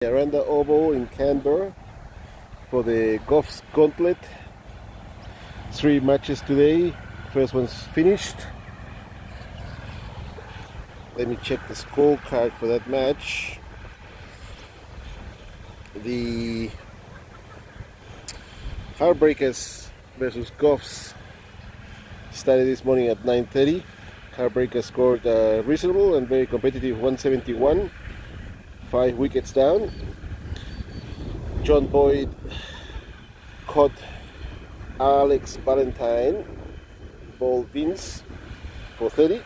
Around the Oval in Canberra for the Golf's Gauntlet. 3 matches today. First one's finished. Let me check the scorecard for that match. The Heartbreakers versus Golfs started this morning at 9:30. Heartbreakers scored reasonable and very competitive 171. 5 wickets down. John Boyd caught Alex Valentine, ball Vince for 30.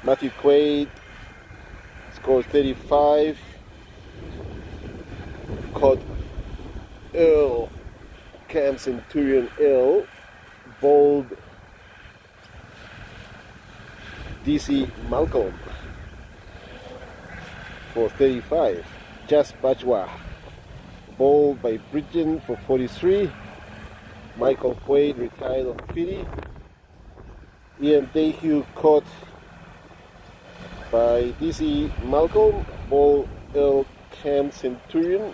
Matthew Quaid scored 35. Caught Earl, Cam Centurion Earl, bowled DC Malcolm for 35. Jas Bajwa bowled by Bridgen for 43. Michael Quaid retired on 50. Ian Dayhue caught by DC Malcolm, bowled Earl Cam Centurion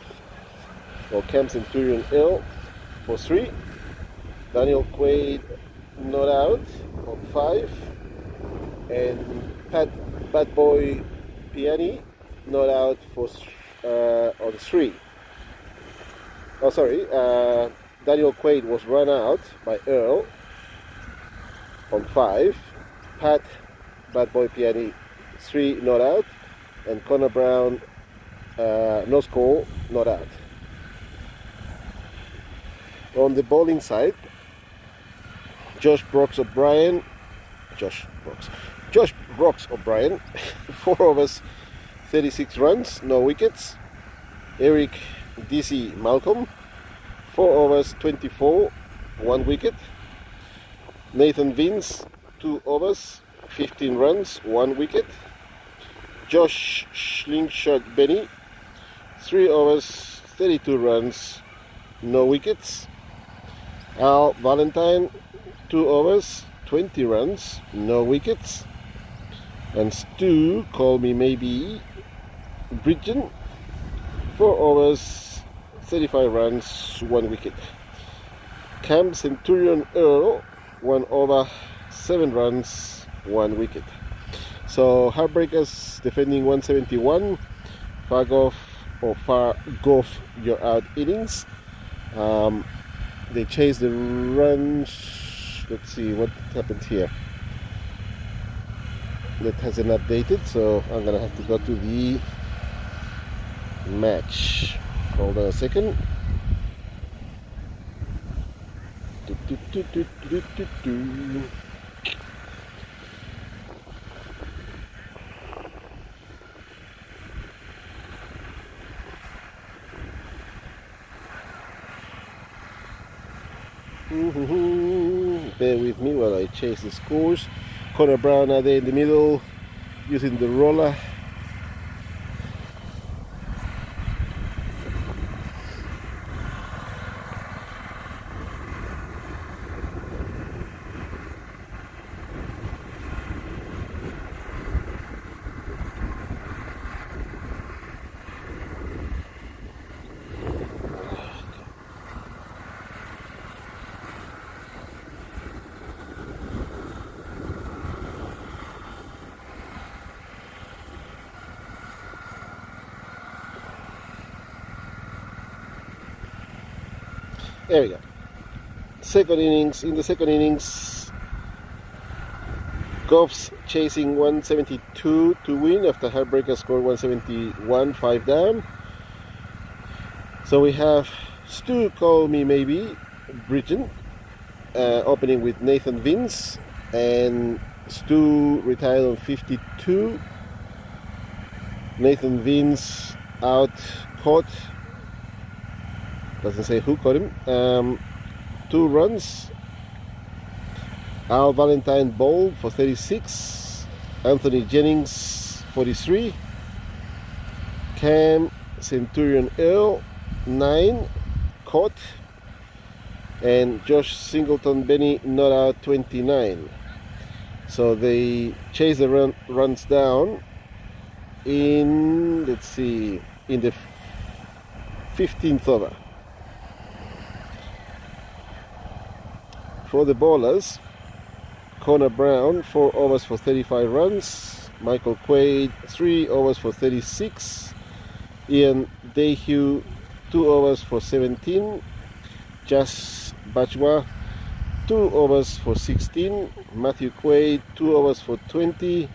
Earl for 3. Daniel Quaid not out on 5. And Bad Boy Piani not out for on 3. Oh, sorry. Daniel Quaid was run out by Earl on 5. Bad Boy Piani 3 not out, and Connor Brown no score, not out. On the bowling side, Josh Brooks O'Brien, 4 overs, 36 runs, no wickets. Eric DC Malcolm, 4 overs, 24, 1 wicket. Nathan Vince, 2 overs, 15 runs, 1 wicket. Josh Slingshot Benny, 3 overs, 32 runs, no wickets. Al Valentine, 2 overs, 20 runs, no wickets. And Stu, call me maybe, Bridgen, 4 overs, 35 runs, 1 wicket. Cam Centurion Earl, 1 over, 7 runs, 1 wicket. So Heartbreakers defending 171. Fargoff Yorout innings. They chased the runs. Let's see what happened here. That hasn't updated, so I'm gonna have to go to the match. Hold on a second. Bear with me while I chase the scores. Connor Brown are there in the middle using the roller. There we go. Second innings. In the second innings, Golfs chasing 172 to win after Heartbreakers scored 171, 5 down. So we have Stu, call me maybe, Bridgen, opening with Nathan Vince, and Stu retired on 52. Nathan Vince out, caught. Doesn't say who caught him. 2 runs. Al Valentine bowled for 36. Anthony Jennings 43. Cam Centurion Earl 9 caught, and Josh Singleton Benny not out 29. So they chase the runs down in, let's see, in the 15th over. For the bowlers, Connor Brown 4 overs for 35 runs, Michael Quaid 3 overs for 36, Ian Dayhue 2 overs for 17, Jas Bajwa 2 overs for 16, Matthew Quaid 2 overs for 20,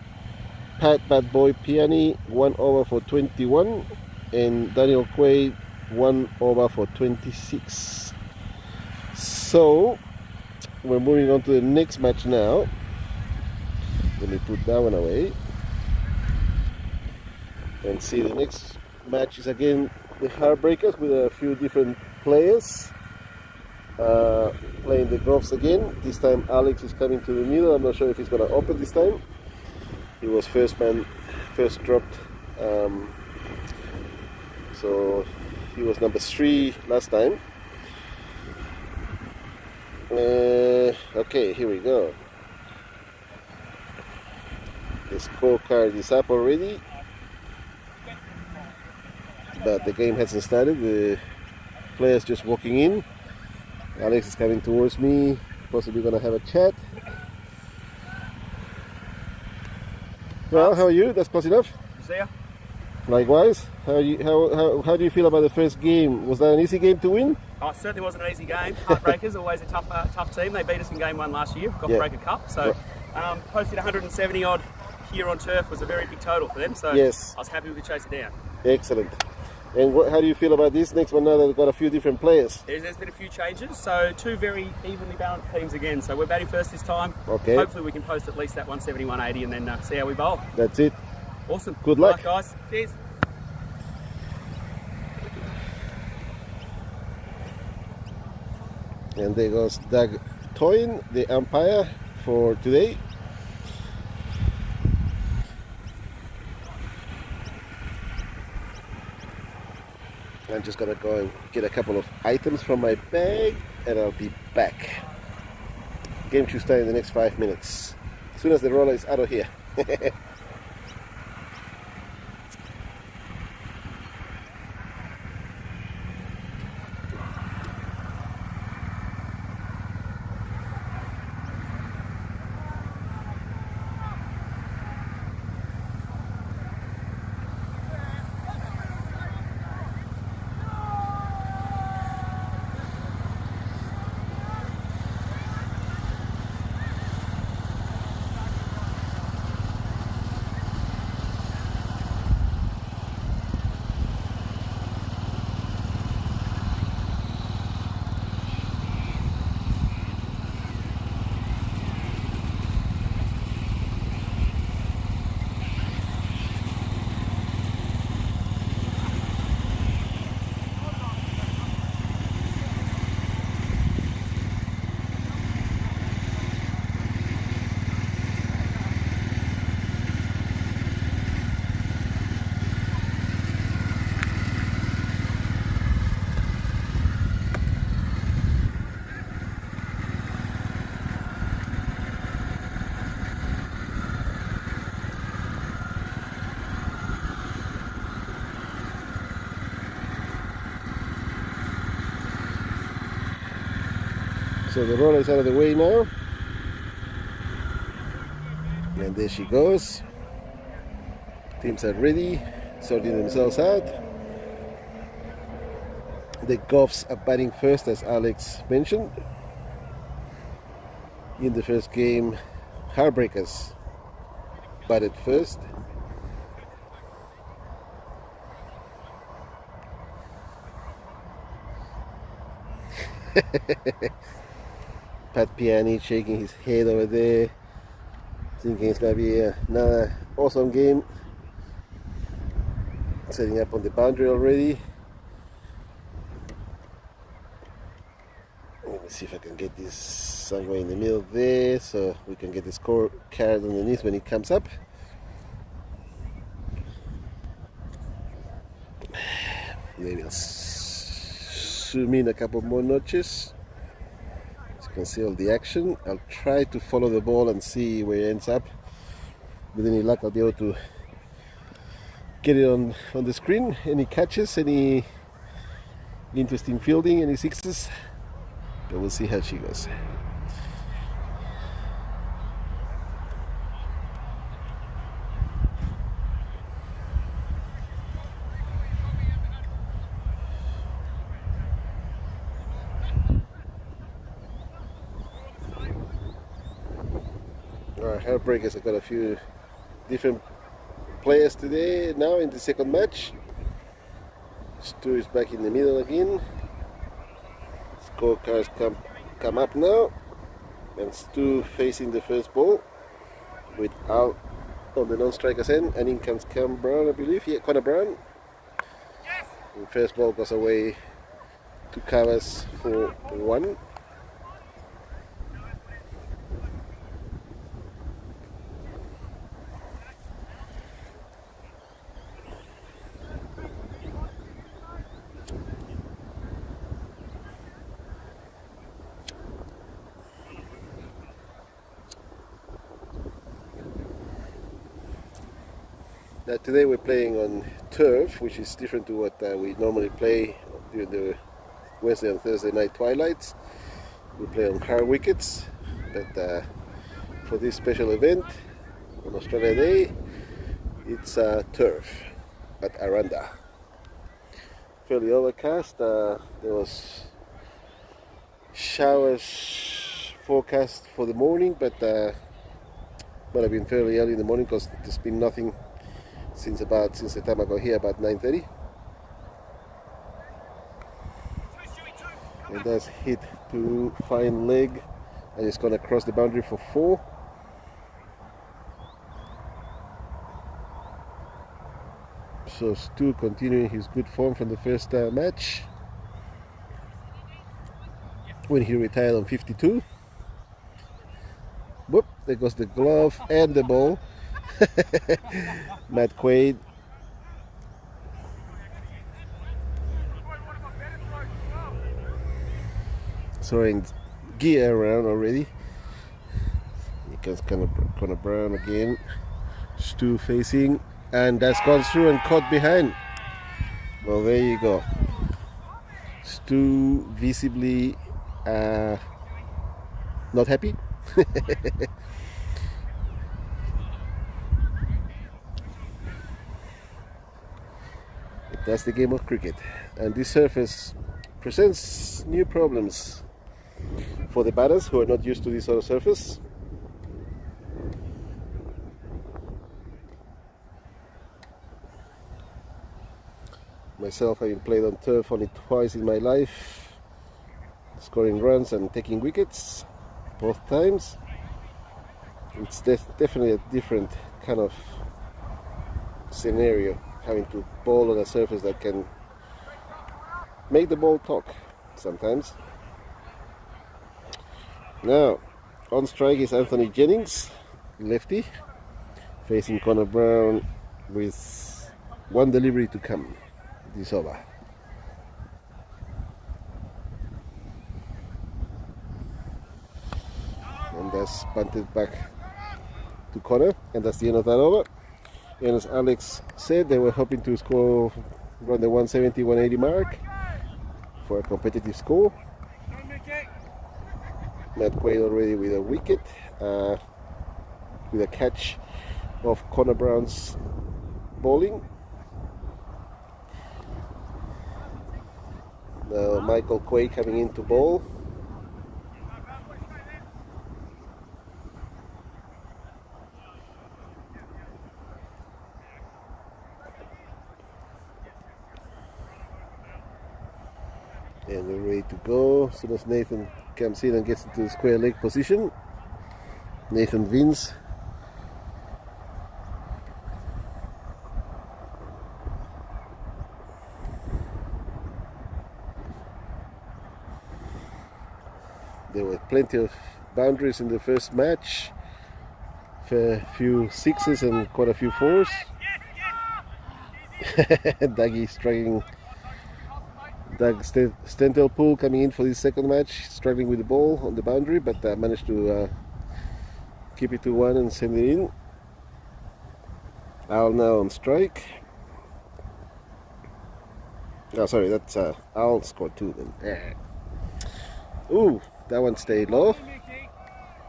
Pat Bad Boy Piani 1 over for 21, and Daniel Quaid 1 over for 26. So we're moving on to the next match now. Let me put that one away and see. The next match is again the Heartbreakers with a few different players playing the Groves again. This time Alex is coming to the middle. I'm not sure if he's going to open this time. He was first dropped, so he was number 3 last time. Okay, here we go. The scorecard is up already, but the game hasn't started. The players just walking in. Alex is coming towards me, possibly gonna have a chat. Well, how are you? That's close enough. See ya. Likewise. How do you feel about the first game? Was that an easy game to win? Oh, it certainly wasn't an easy game. Heartbreakers, always a tough team. They beat us in game 1 last year, Breaker Cup. So posted 170 odd here on turf was a very big total for them. So yes, I was happy we could chase it down. Excellent. And how do you feel about this next one now that they've got a few different players? There's been a few changes, so 2 very evenly balanced teams again. So we're batting first this time. Okay. Hopefully we can post at least that 170, 180 and then see how we bowl. That's it. Awesome. Good luck. All right, guys. Cheers. And there goes Doug Toyin, the umpire for today. I'm just gonna go and get a couple of items from my bag and I'll be back. Game should start in the next 5 minutes. As soon as the roller is out of here. So the roller is out of the way now. And there she goes. Teams are ready, sorting themselves out. The Goffs are batting first, as Alex mentioned. In the first game, Heartbreakers batted first. Pat Piani shaking his head over there, thinking it's going to be another awesome game. Setting up on the boundary already. Let me see if I can get this somewhere in the middle there so we can get the score card underneath when it comes up. Maybe I'll zoom in a couple more notches. Conceal the action. I'll try to follow the ball and see where it ends up. With any luck, I'll be able to get it on the screen. Any catches, any interesting fielding, any sixes, but we'll see how she goes. Heartbreakers have got a few different players today now in the second match. Stu is back in the middle again. Scorecards come up now, and Stu facing the first ball with Al on the non-striker's end, and in comes Cam Brown, I believe. Yeah, Connor Brown. Yes. The first ball goes away to Cavas for 1. Today we're playing on turf, which is different to what we normally play during the Wednesday and Thursday night twilights. We play on hard wickets, but for this special event on Australia Day, it's turf at Aranda. Fairly overcast. There was showers forecast for the morning, but might have been fairly early in the morning because there's been nothing since the time I got here, about 9:30. And that's hit to fine leg, and it's gonna cross the boundary for 4. So Stu continuing his good form from the first match when he retired on 52. Whoop, there goes the glove and the ball. Matt Quaid throwing gear around already. He comes Connor Brown again. Stu facing, and that's gone through and caught behind. Well, there you go. Stu visibly not happy. That's the game of cricket, and this surface presents new problems for the batters who are not used to this sort of surface. Myself, having played on turf only twice in my life, scoring runs and taking wickets both times, it's definitely a different kind of scenario, having to bowl on a surface that can make the ball talk sometimes. Now, on strike is Anthony Jennings, lefty, facing Connor Brown with 1 delivery to come this over. And that's punted back to Connor, and that's the end of that over. And as Alex said, they were hoping to score around the 170, 180 mark for a competitive score. Matt Quaid already with a wicket, with a catch of Connor Brown's bowling. Now Michael Quaid coming in to bowl. And we're ready to go. As soon as Nathan comes in and gets into the square leg position, Nathan Vince there were plenty of boundaries in the first match, a few sixes and quite a few fours. Dougie striking. Doug Stentelpool coming in for this second match, struggling with the ball on the boundary, but managed to keep it to 1 and send it in. Al now on strike. Oh, sorry, that's I'll score 2 then. Yeah. Ooh, that one stayed low.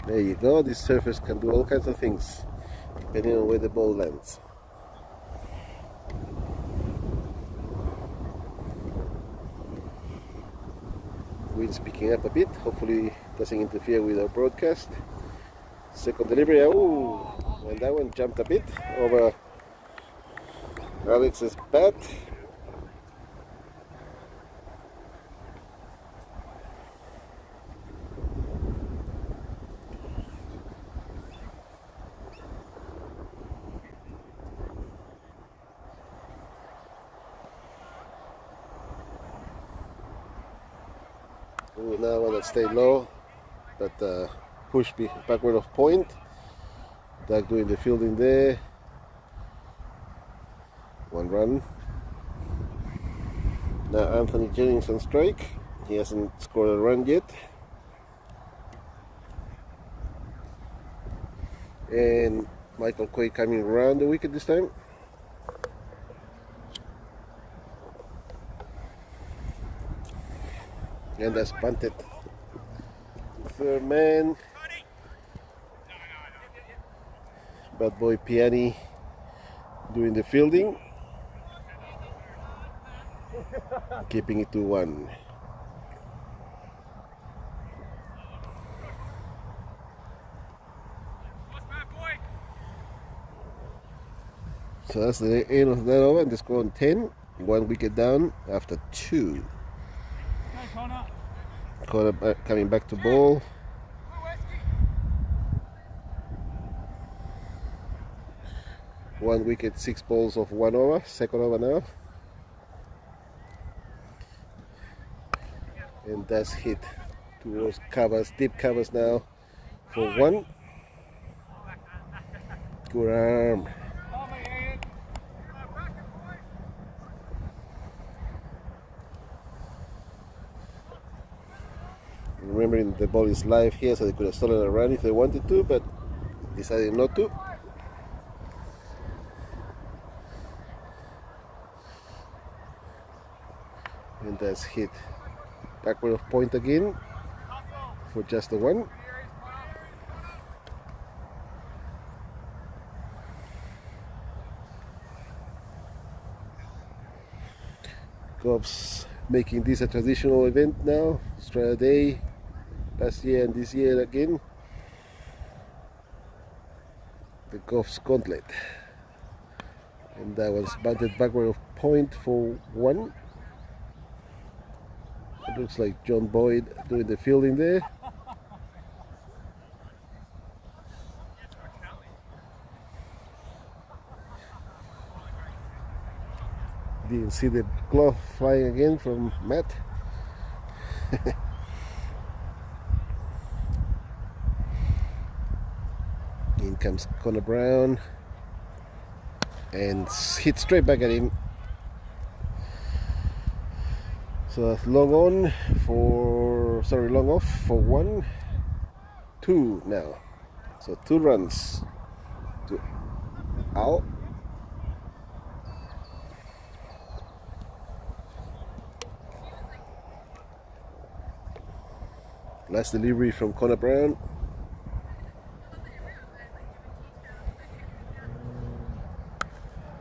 There you go. This surface can do all kinds of things depending on where the ball lands. Wind's picking up a bit. Hopefully it doesn't interfere with our broadcast. Second delivery. Ooh, and that one jumped a bit over Alex's bat. Ooh, now one that stayed low, but pushed me backward of point. Doug doing the fielding there. 1 run. Now Anthony Jennings on strike. He hasn't scored a run yet. And Michael Quaid coming around the wicket this time. And that's punted. Third man. Bad boy Piani doing the fielding. Keeping it to 1. So that's the end of that over, and just go on 10. 1 wicket down after 2. Connor coming back to ball. One wicket, 6 balls of 1 over. Second over now. And that's hit towards covers, deep covers now for 1. Good arm. Remembering the ball is live here, so they could have stolen a run if they wanted to, but decided not to. And that's hit backward of point again for just the 1. Golf's making this a traditional event now. Australia Day, last year and this year again. The Golf's Gauntlet. And that was batted backward of point for 1. It looks like John Boyd doing the fielding there. Didn't see the glove flying again from Matt. In comes Connor Brown and hit straight back at him. So that's long on for, long off for 1, 2 now. So 2 runs to Al. Last delivery from Connor Brown.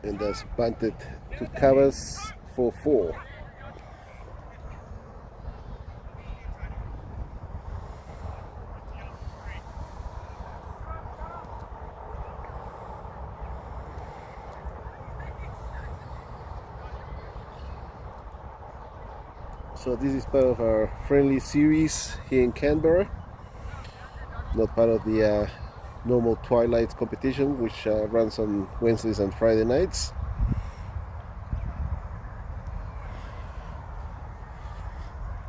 And that's bunted to covers for 4. So this is part of our Friendlies series here in Canberra. Not part of the normal Twilight competition, which runs on Wednesdays and Friday nights.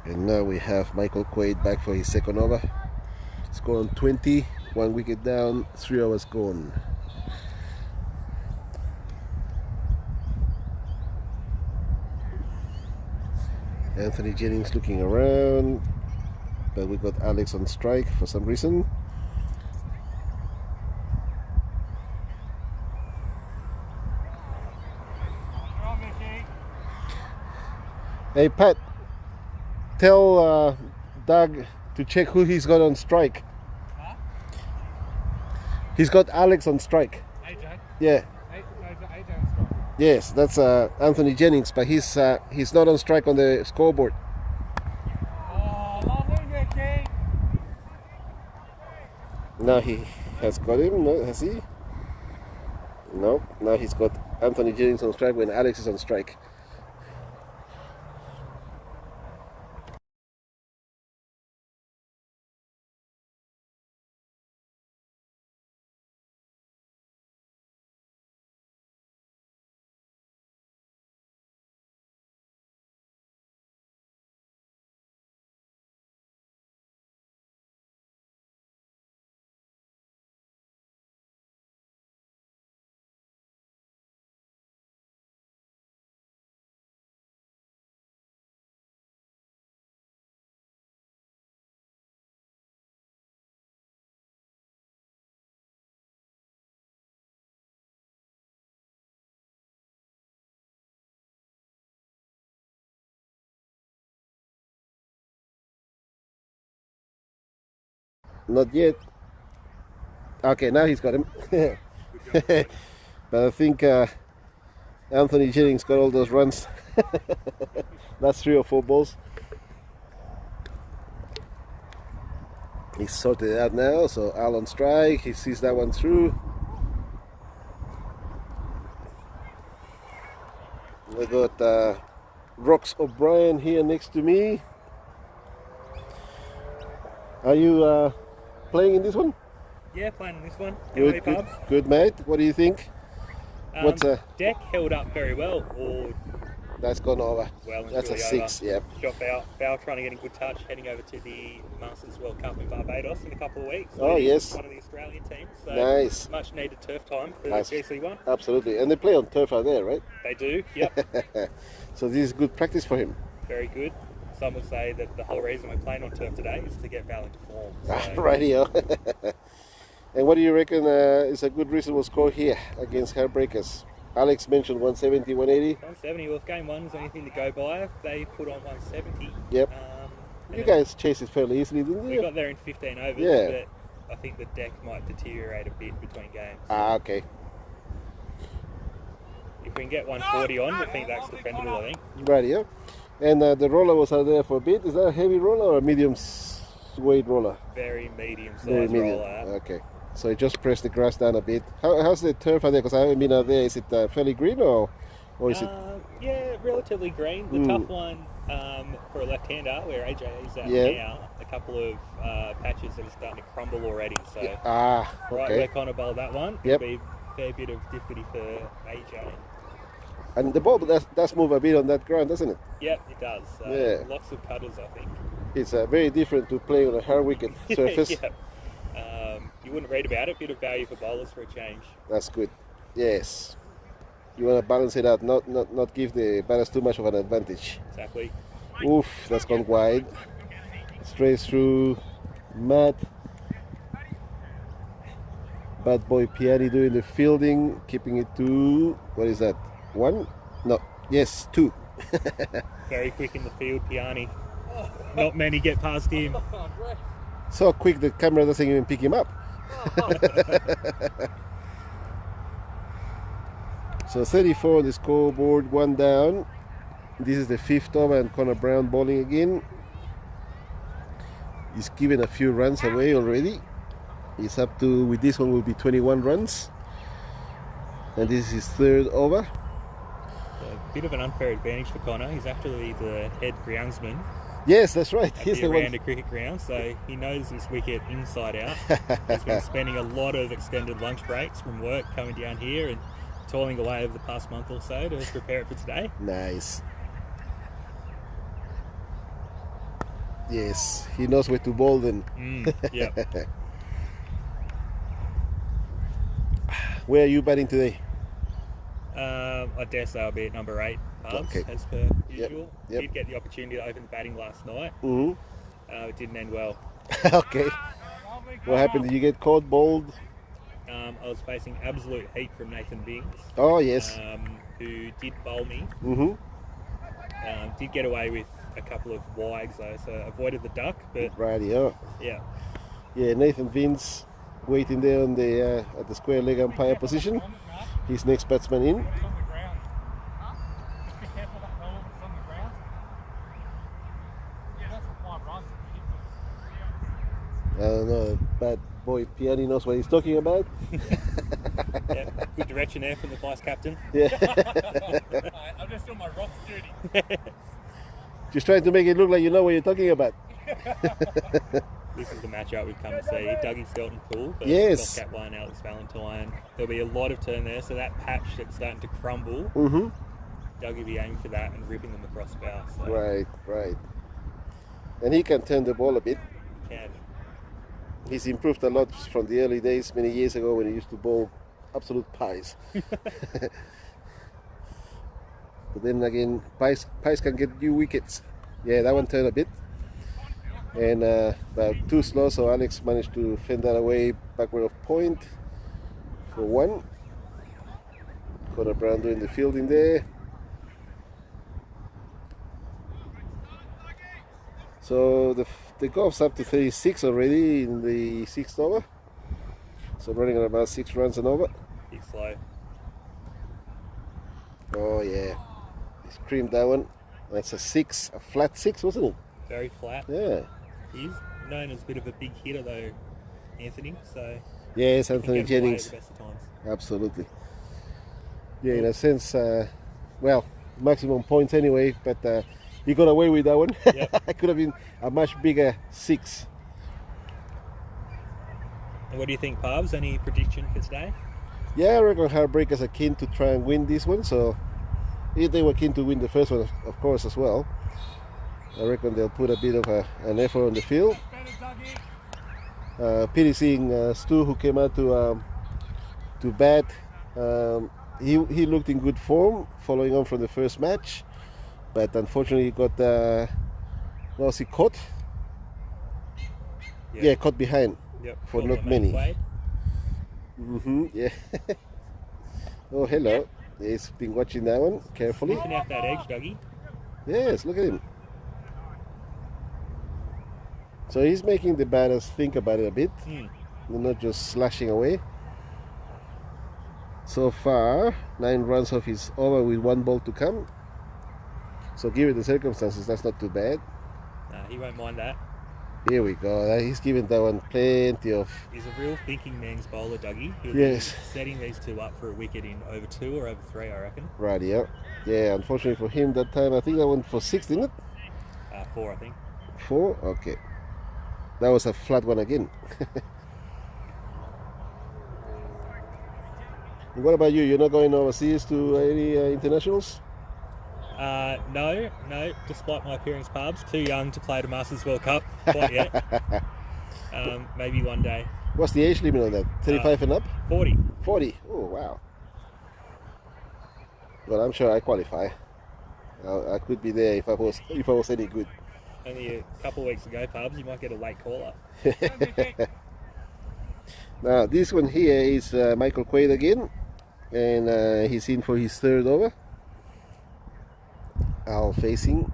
And now we have Michael Quaid back for his second over. Score on 20, 1 wicket down, 3 overs gone. Anthony Jennings looking around, but we got Alex on strike for some reason. Hey Pat, tell Doug to check who he's got on strike. Huh? He's got Alex on strike. AJ? Yeah. AJ on strike. Yes, that's Anthony Jennings, but he's not on strike on the scoreboard. Oh, lovely, Nicky. Now he has got him, no, has he? No, now he's got Anthony Jennings on strike when Alex is on strike. Not yet. Okay, now he's got him. But I think Anthony Jennings got all those runs. That's 3 or 4 balls. He's sorted it out now, so Al on strike. He sees that one through. We got Rox O'Brien here next to me. Are you playing in this one? Yeah, playing in this one. Good, mate. What do you think? What's deck held up very well, or that's gone over. well, and That's a truly 6. over. Yep. Shot foul trying to get in good touch, heading over to the Masters World Cup in Barbados in a couple of weeks. Oh, yes. One of the Australian teams. So Nice. Much needed turf time for Nice. the GC1. Absolutely, and they play on turf out there, right? They do. Yep. So this is good practice for him. Very good. Some would say that the whole reason we're playing on turf today is to get Val into form. So, Rightio. And what do you reckon is a good reasonable score here against Heartbreakers? Alex mentioned 170, 180. 170. Well, if game one is anything to go by, they put on 170. Yep. You guys chased it fairly easily, didn't We you? got there in 15 overs, Yeah. but I think the deck might deteriorate a bit between games. Okay. If we can get 140 on, I think that's defendable, I think. Rightio. And the roller was out there for a bit. Is that a heavy roller or a medium weight roller? Very medium-sized Very medium. roller. Okay. So you just press the grass down a bit. How's the turf out there? Because I haven't been out there. Is it fairly green or is it? Yeah, relatively green. The tough one for a left-hander, where AJ is at now, a couple of patches that are starting to crumble already. So right where Connor bowled that one, it'll be a fair bit of difficulty for AJ. And the ball does move a bit on that ground, doesn't it? Yep, it does. Yeah. Lots of cutters, I think. It's very different to play on a hard wicket surface. Yeah. You wouldn't read about it. Bit of value for bowlers for a change. That's good. Yes. You want to balance it out, not give the batters too much of an advantage. Exactly. Oof, that's gone wide. Straight through Matt. Bad boy Piani doing the fielding, keeping it to, what is that? 1? No, yes, 2. Very quick in the field, Piani. Not many get past him. So quick the camera doesn't even pick him up. So 34 on the scoreboard, 1 down. This is the 5th over and Connor Brown bowling again. He's given a few runs away already. He's up to, with this one will be 21 runs. And this is his 3rd over. A bit of an unfair advantage for Connor. He's actually the head groundsman. Yes, that's right. He's the one. Cricket ground, so he knows this wicket inside out. He's been spending a lot of extended lunch breaks from work coming down here and toiling away over the past month or so to prepare it for today. Nice. Yes, he knows where to bowl then. Yeah. Where are you batting today? I dare say I'll be at number 8, as per usual. Yep. Did get the opportunity to open the batting last night. It didn't end well. Okay. What happened? Did you get caught, bowled? I was facing absolute heat from Nathan Bings. Oh, yes. Who did bowl me. Did get away with a couple of wags though, so avoided the duck. But rightio. Yeah. Yeah, Nathan Vince waiting there on the at the square leg umpire position. His next batsman in. I don't know, bad boy Piani knows what he's talking about. Yeah, good direction there from the vice captain. Yeah. I'm just doing my rock duty. Just trying to make it look like you know what you're talking about. This is the matchup we've come to see. Dougie Skelton Poole versus Yes. Cat 1 Alex Valentine. There'll be a lot of turn there, so that patch that's starting to crumble, Dougie will be aiming for that and ripping them across bow. So. Right. And he can turn the ball a bit. Can. He's improved a lot from the early days, many years ago, when he used to bowl absolute pies. But then again, pies can get new wickets. Yeah, that one turned a bit. And but too slow, so Alex managed to fend that away backward of point for one. Connor Brown doing the fielding there. So the golf's up to 36 already in the 6th over. So running at about 6 runs and over. Big slow. Oh yeah, he's creamed that one. That's a 6, a flat 6, wasn't it? Very flat. Yeah. He's known as a bit of a big hitter though, Anthony. So yes, Anthony Jennings. At the best of times. Absolutely. Yeah, in a sense, well, maximum points anyway, but he got away with that one. Yep. It could have been a much bigger 6. And what do you think, Pabs? Any prediction for today? Yeah, I reckon Heartbreakers are keen to try and win this one, so if they were keen to win the first one, of course, as well, I reckon they'll put a bit of an effort on the field. Pity seeing Stu, who came out to bat. He looked in good form following on from the first match, but unfortunately he got what was he caught? Yep. Yeah, caught behind. Yep. For not many. Yeah. Oh, hello. He's been watching that one carefully. Looking out that edge, Dougie. Yes, look at him. So he's making the batters think about it a bit. They're not just slashing away. So far, 9 runs off his over with 1 ball to come. So given the circumstances, that's not too bad. Nah, he won't mind that. Here we go. He's giving that one plenty of... He's a real thinking man's bowler, Dougie. He'll yes. be setting these two up for a wicket in over 2 or over 3, I reckon. Right, yeah. Yeah, unfortunately for him that time, I think that went for 6, didn't it? 4, I think. 4? Okay. That was a flat one again. What about you? You're not going overseas to any internationals? No. Despite my appearance, Pabs, too young to play the Masters World Cup quite yet. Maybe one day. What's the age limit on that? 35 and up? 40. 40. Oh wow. Well, I'm sure I qualify. I could be there if I was any good. Only a couple of weeks ago, Pabs, you might get a late call-up. Now, this one here is Michael Quaid again, and he's in for his 3rd over. Al facing,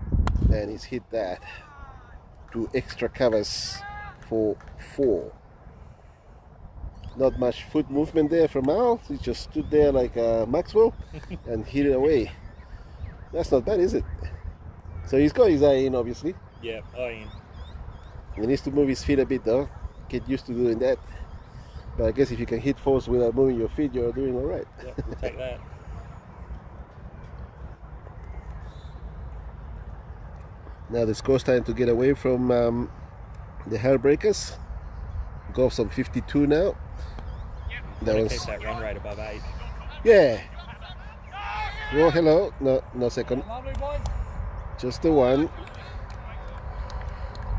and he's hit that to extra covers for 4. Not much foot movement there from Al. He just stood there like Maxwell and hit it away. That's not bad, is it? So he's got his eye in, obviously. Yeah, eye in. He needs to move his feet a bit though. Get used to doing that. But I guess if you can hit 4s without moving your feet, you're doing all right. Yeah, we'll take that. Now the score's time to get away from the Heartbreakers. Golf's on 52 now. That was keep that run rate above 8. Yeah. Oh, hello. No second. Just the 1.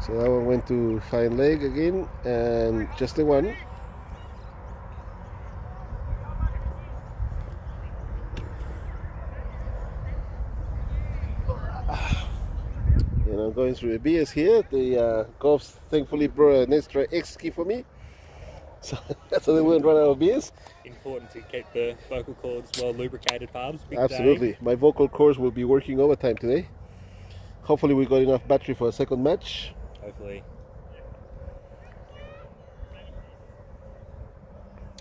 So that one went to fine leg again, and just the 1. And I'm going through the beers here. The golf's thankfully brought an extra X key for me, so they won't run out of beers. Important to keep the vocal cords well lubricated, Pabs. Absolutely. My vocal cords will be working overtime today. Hopefully we got enough battery for a second match. Hopefully.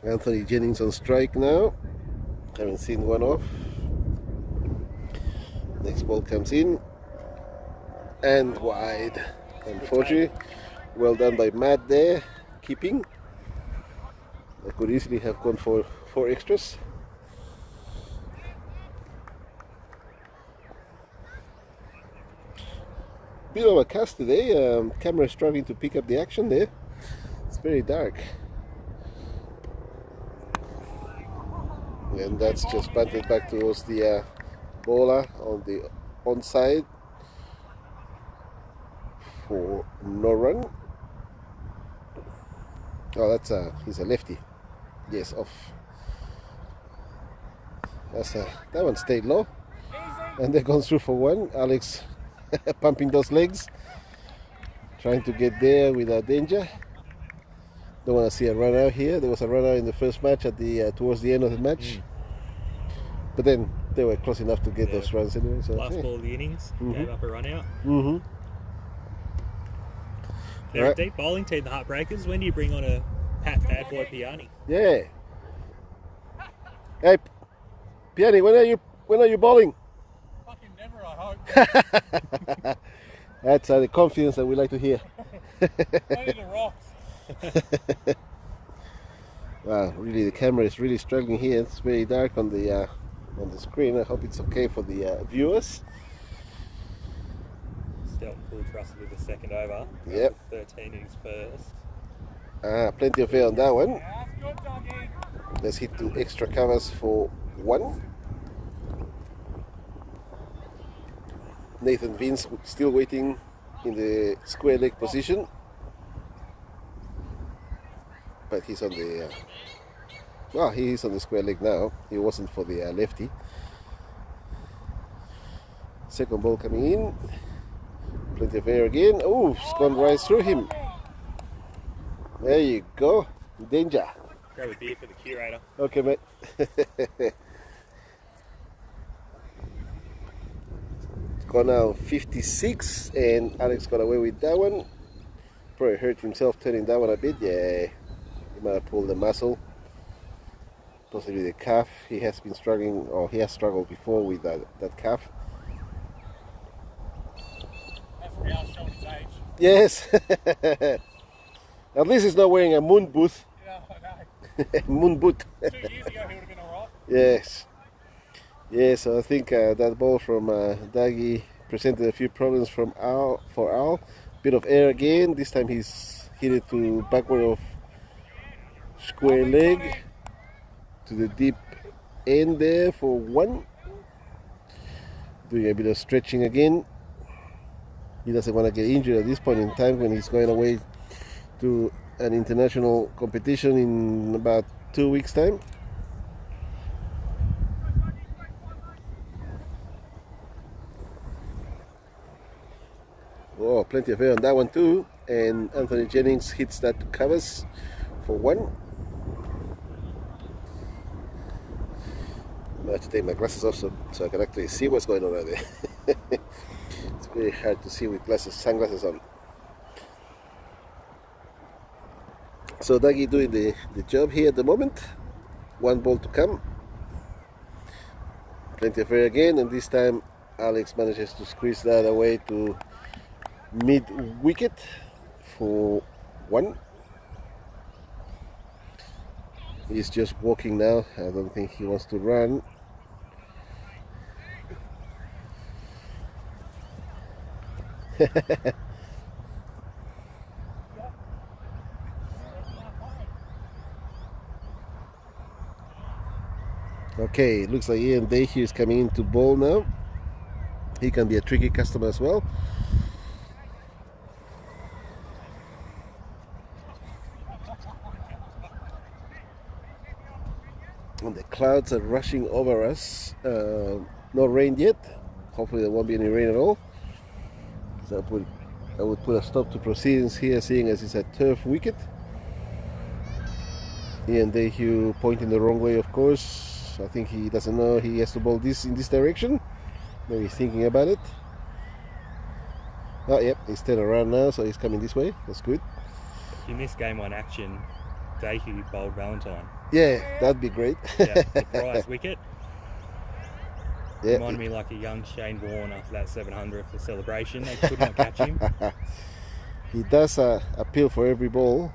Anthony Jennings on strike now. Haven't seen one off. Next ball comes in. And wide. Unfortunately. Well done by Matt there. Keeping. I could easily have gone for 4 extras. Bit of a cast today. Camera struggling to pick up the action there. It's very dark. And that's just bunted back towards the bowler on the onside for no run. Oh, that's he's a lefty. Yes, off. That's that one stayed low, and they've gone through for 1. Alex pumping those legs, trying to get there without danger. Don't want to see a run out here. There was a run out in the first match at the towards the end of the match, but then they were close enough to get those runs anyway. So, last ball of the innings, gave up a run out. They're a deep bowling team, the Heartbreakers. When do you bring on a Pat Bad Boy Piani? Yeah. Hey, Piani, when are you bowling? Fucking never, I hope. That's the confidence that we like to hear. Only the rocks. Wow, really the camera is really struggling here. It's very dark on the screen. I hope it's okay for the viewers. Stelton full trusted with the second over. Yep. 13 in his first. Plenty of air on that one. That's good, doggy. Let's hit 2 extra covers for 1. Nathan Vince still waiting in the square leg position, but he's on the he is on the square leg now. He wasn't for the lefty. Second ball coming in. Plenty of air again. Oh, it's gone right through him. There you go. Danger. Grab a beer for the curator. Okay, mate. It's gone now 56, and Alex got away with that one. Probably hurt himself turning that one a bit. Yeah, he might have pulled the muscle. Possibly the calf. He has been struggling, or he has struggled before with that calf. Yes. At least he's not wearing a moon boot. Yeah, I know. Moon boot. 2 years ago he would have been alright. Yes. Yes, so I think that ball from Daggy presented a few problems for Al. Bit of air again. This time he's hit it to backward of square leg to the deep end there for 1. Doing a bit of stretching again. He doesn't want to get injured at this point in time when he's going away to an international competition in about 2 weeks' time. Oh, plenty of air on that one too. And Anthony Jennings hits that to covers for 1. I have to take my glasses off so I can actually see what's going on out there. It's very hard to see with sunglasses on. So Daggy doing the job here at the moment. 1 ball to come. Plenty of air again, and this time Alex manages to squeeze that away to mid wicket for 1. He's just walking now. I don't think he wants to run. Okay, it looks like Ian Dahue is coming in to bowl now. He can be a tricky customer as well. And the clouds are rushing over us. No rain yet. Hopefully there won't be any rain at all. So I would put a stop to proceedings here, seeing as it's a turf wicket. Ian Dahue pointing the wrong way, of course. I think he doesn't know he has to bowl this in this direction. Maybe he's thinking about it. Oh, yep, he's turned around now, so he's coming this way. That's good. If you miss game 1 action, Dahue bowled Valentine. Yeah, that'd be great. Yeah, the prize wicket. Yeah. Reminded me like a young Shane Warne after that 700 for celebration. They could not catch him. He does appeal for every ball.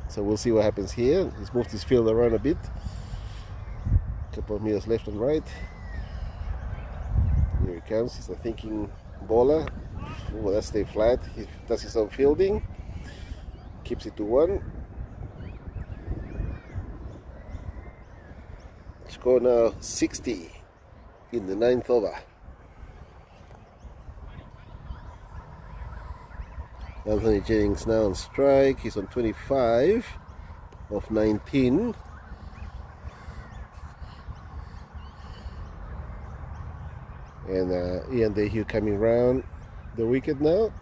So we'll see what happens here. He's moved his field around a bit. Couple of meters left and right. Here he comes. He's a thinking bowler. Oh, let's stay flat. He does his own fielding. Keeps it to 1. Score now 60 in the 9th over. Anthony Jennings now on strike. He's on 25 of 19. And Ian Dahue coming round the wicket now.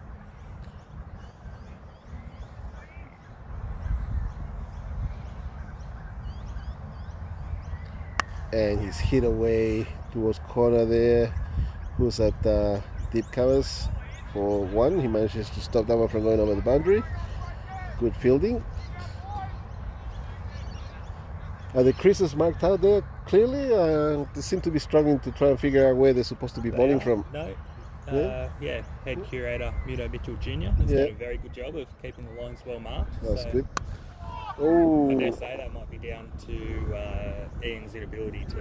And he's hit away towards corner there. Who's at deep covers for 1. He manages to stop that one from going over the boundary. Good fielding. Are the creases marked out there clearly? They seem to be struggling to try and figure out where they're supposed to be bowling from. No. Head curator Muto Mitchell Jr. has done a very good job of keeping the lines well marked. That's good. Oh, I dare say that might be down to Ian's inability to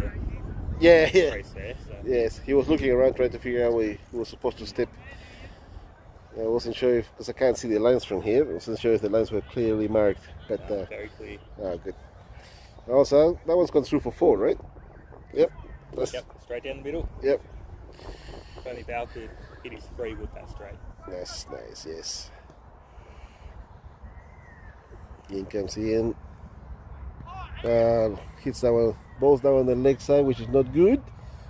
trace there. So. Yes, he was looking around trying to figure out where he was supposed to step. I wasn't sure if, because I can't see the lines from here, I wasn't sure if the lines were clearly marked. But very clear. Good. Also, that one's gone through for 4, right? Yep. Yep, straight down the middle. Yep. If only Val could hit his 3 with that straight. That's nice, yes. In comes Ian. Hits that one, balls down on the leg side, which is not good,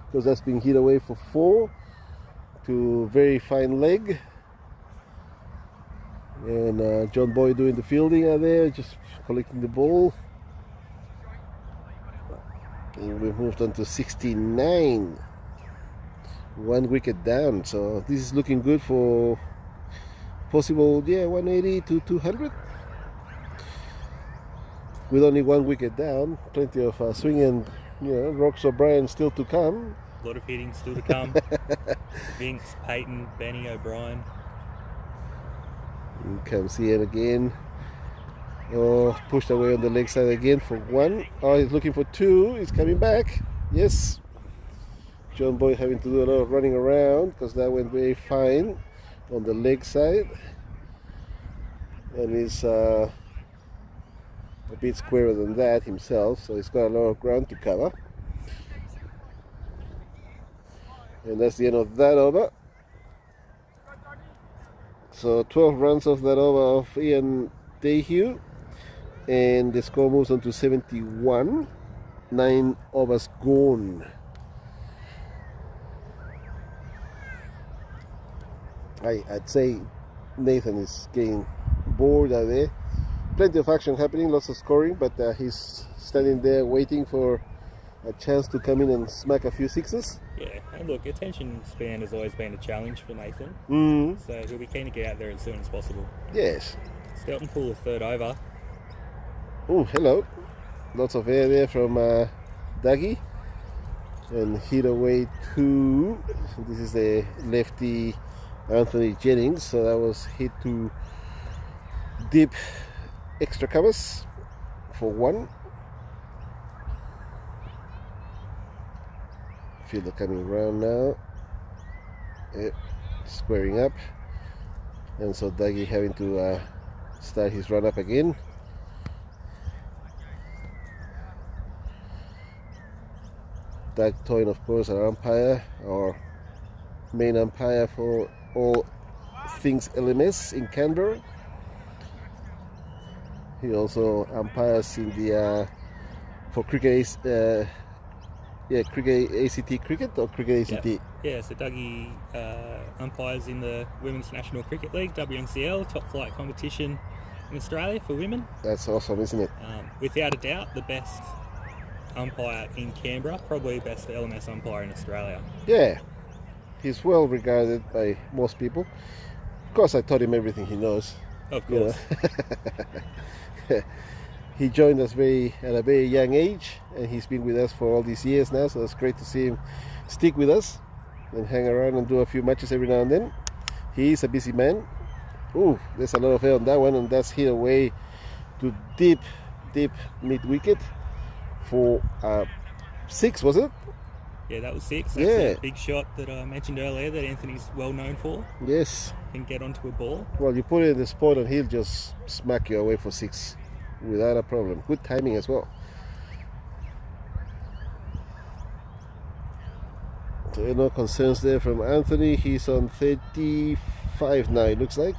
because that's been hit away for 4 to very fine leg. And John Boy doing the fielding out there, just collecting the ball. And we've moved on to 69. 1 wicket down, so this is looking good for possible 180 to 200. With only 1 wicket down, plenty of swing and Rox O'Brien still to come. A lot of hitting still to come. Vince, Peyton, Benny, O'Brien. Here comes Ian again. Oh, pushed away on the leg side again for 1. Oh, he's looking for 2. He's coming back. Yes. John Boy having to do a lot of running around because that went very fine on the leg side. And he's a bit squarer than that himself, so he's got a lot of ground to cover. And that's the end of that over. So 12 runs off that over of Ian Dahue, and the score moves on to 71. 9 overs gone. I'd say Nathan is getting bored out there. Plenty of action happening, lots of scoring, but he's standing there waiting for a chance to come in and smack a few sixes. Yeah, and look, attention span has always been a challenge for Nathan. So he'll be keen to get out there as soon as possible. Yes. Skelton Pool, 3rd over. Oh, hello. Lots of air there from Dougie. And hit away 2. This is the lefty Anthony Jennings. So that was hit to deep extra covers for 1. Fielder coming round now. Yep, squaring up. And so Dougie having to start his run up again. Doug Toyne, of course, our umpire, our main umpire for all things LMS in Canberra. He also umpires in the for cricket, cricket ACT cricket or cricket ACT. Yeah, so Dougie umpires in the Women's National Cricket League, WNCL, top flight competition in Australia for women. That's awesome, isn't it? Without a doubt, the best umpire in Canberra, probably best LMS umpire in Australia. Yeah. He's well regarded by most people. Of course, I taught him everything he knows. Of course. He joined us at a very young age, and he's been with us for all these years now, so it's great to see him stick with us and hang around and do a few matches every now and then. He is a busy man. Ooh, there's a lot of air on that one, and that's hit away to deep mid-wicket for 6, was it? Yeah, that was 6. That's a big shot that I mentioned earlier that Anthony's well known for. Yes. Can get onto a ball. Well, you put it in the spot and he'll just smack you away for 6 without a problem. Good timing as well. So no concerns there from Anthony. He's on 35 now, it looks like.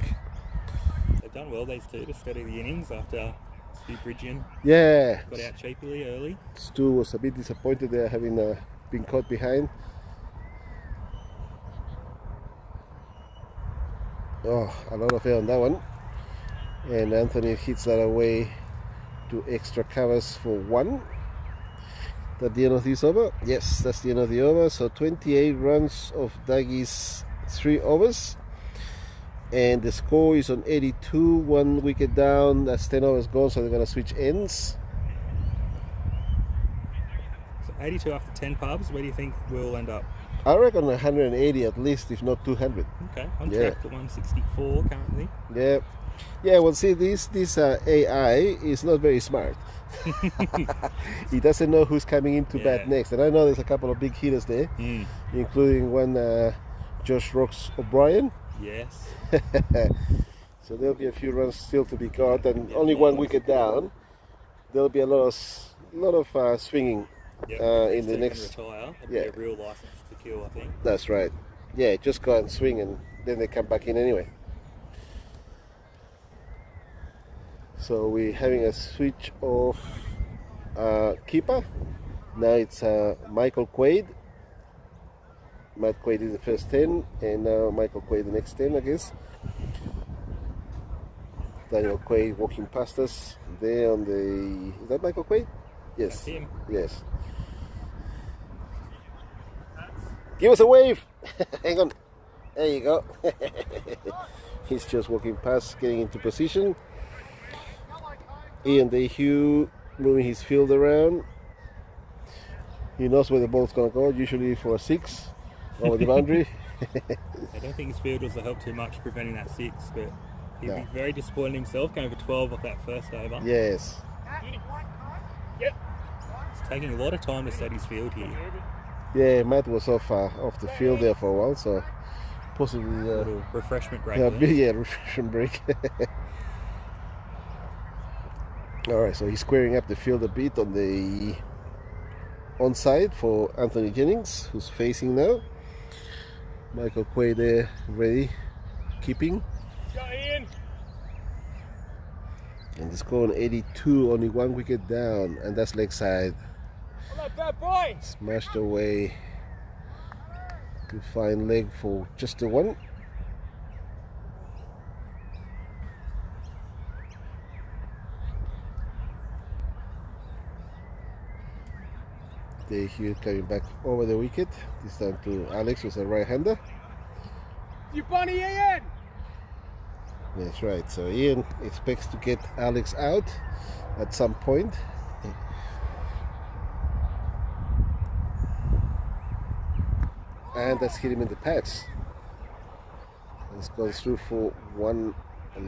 They've done well, these two, to steady the innings after Stu Bridgen got out cheaply early. Stu was a bit disappointed there, having been caught behind. Oh, a lot of air on that one. And Anthony hits that away to extra covers for 1. That the end of this over? Yes, that's the end of the over. So 28 runs of Daggie's 3 overs. And the score is on 82, 1 wicket down. That's 10 overs gone, so they're going to switch ends. So 82 after 10 pubs, where do you think we'll end up? I reckon 180 at least, if not 200. Okay, on track for 164 currently. Yeah. Yeah, well, see, this AI is not very smart. He doesn't know who's coming into bat next. And I know there's a couple of big hitters there, including one Josh Rocks O'Brien. Yes. So there'll be a few runs still to be got, and only 1 wicket down. There'll be a lot of swinging in the next. Retire. It'll be a real license to kill, I think. That's right. Yeah, just go and swing, and then they come back in anyway. So we're having a switch of keeper. Now it's Michael Quaid. Matt Quaid is the first 10, and now Michael Quaid the next 10, I guess. Daniel Quaid walking past us there on the... Is that Michael Quaid? Yes. That's him. Yes. Give us a wave! Hang on. There you go. He's just walking past, getting into position. Ian Dayhue moving his field around. He knows where the ball's going to go, usually for a 6 over the boundary. I don't think his fielders will help too much preventing that 6, but he'll be very disappointed himself going for 12 off that first over. Yes. Yep. It's taking a lot of time to set his field here. Yeah, Matt was off the field there for a while, so possibly a little refreshment break. Refreshment break. All right, so he's squaring up the field a bit on the onside for Anthony Jennings, who's facing now. Michael Quaid there, ready, keeping. And the score on 82, only 1 wicket down, and that's leg side. Bad boy. Smashed away to find leg for just the 1. Here coming back over the wicket, this time to Alex, who's a right-hander. You bunny, Ian! That's right, so Ian expects to get Alex out at some point. And that's hit him in the pads. It's gone through for 1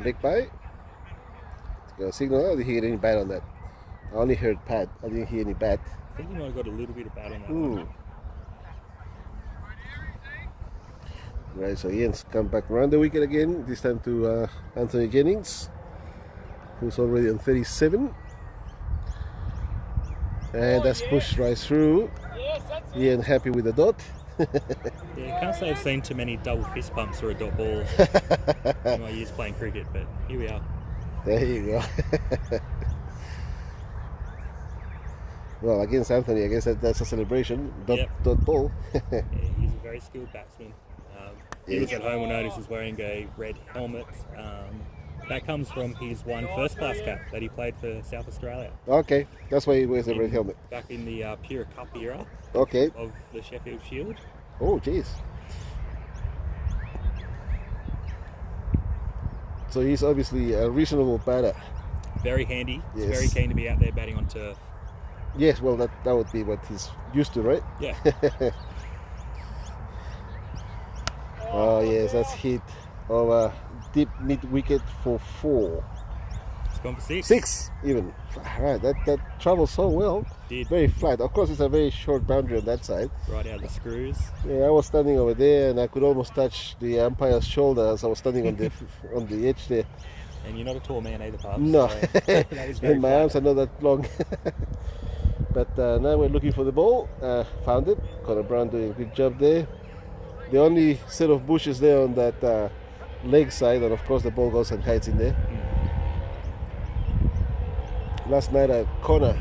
leg by. It's got a signal. I didn't hear any bat on that. I only heard pad, I didn't hear any bat. I think he might have got a little bit of bat on that one. Right, so Ian's come back around the wicket again, this time to Anthony Jennings, who's already on 37. And that's pushed right through. Ian happy with the dot. Yeah, can't say I've seen too many double fist pumps or a dot ball in my years playing cricket, but here we are. There you go. Well, against Anthony, I guess that's a celebration. Dot ball. Yeah, he's a very skilled batsman. Viewers at home will notice he's wearing a red helmet. That comes from his one first-class cap that he played for South Australia. Okay, that's why he wears a red helmet. Back in the Pura Cup era. Okay. Of the Sheffield Shield. Oh, jeez. So he's obviously a reasonable batter. Very handy. Yes. He's very keen to be out there batting on turf. Yes, well, that would be what he's used to, right? Yeah. Oh, yes, that's hit over deep mid-wicket for 4. It's gone for 6. 6, even. Right, that travels so well. Did. Very flat. Of course, it's a very short boundary on that side. Right out of the screws. Yeah, I was standing over there, and I could almost touch the umpire's shoulder as I was standing on the on the edge there. And you're not a tall man either, Pubs. No, So that was very and my flat. arms are not that long. But now we're looking for the ball. Found it. Connor Brown doing a good job there. The only set of bushes there on that leg side, and of course the ball goes and hides in there. Last night at O'Connor,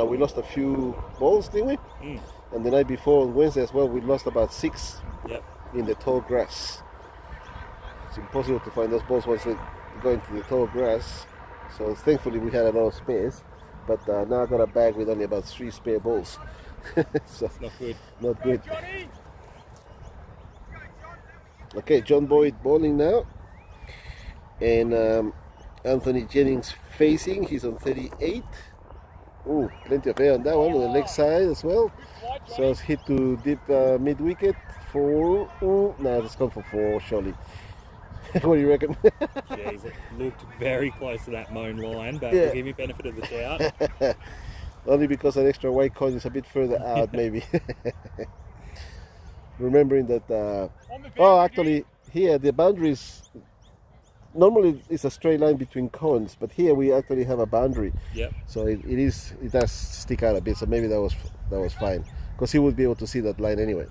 we lost a few balls, didn't we? And the night before on Wednesday as well, we lost about 6 in the tall grass. It's impossible to find those balls once they go into the tall grass. So thankfully we had a lot of space. But now I got a bag with only about 3 spare balls. So Not good. Not good. Okay, John Boyd bowling now. And Anthony Jennings facing. He's on 38. Ooh, plenty of air on that one on the leg side as well. So it's hit to deep mid-wicket for... Ooh, no, it's gone for 4, surely. What do you reckon? Jeez, it looked very close to that mown line, but we'll give you benefit of the doubt. Only because an extra white coin is a bit further out, maybe. Remembering that... actually, here the boundaries... Normally it's a straight line between cones, but here we actually have a boundary. Yep. So it does stick out a bit, so maybe that was fine. Because he would be able to see that line anyway.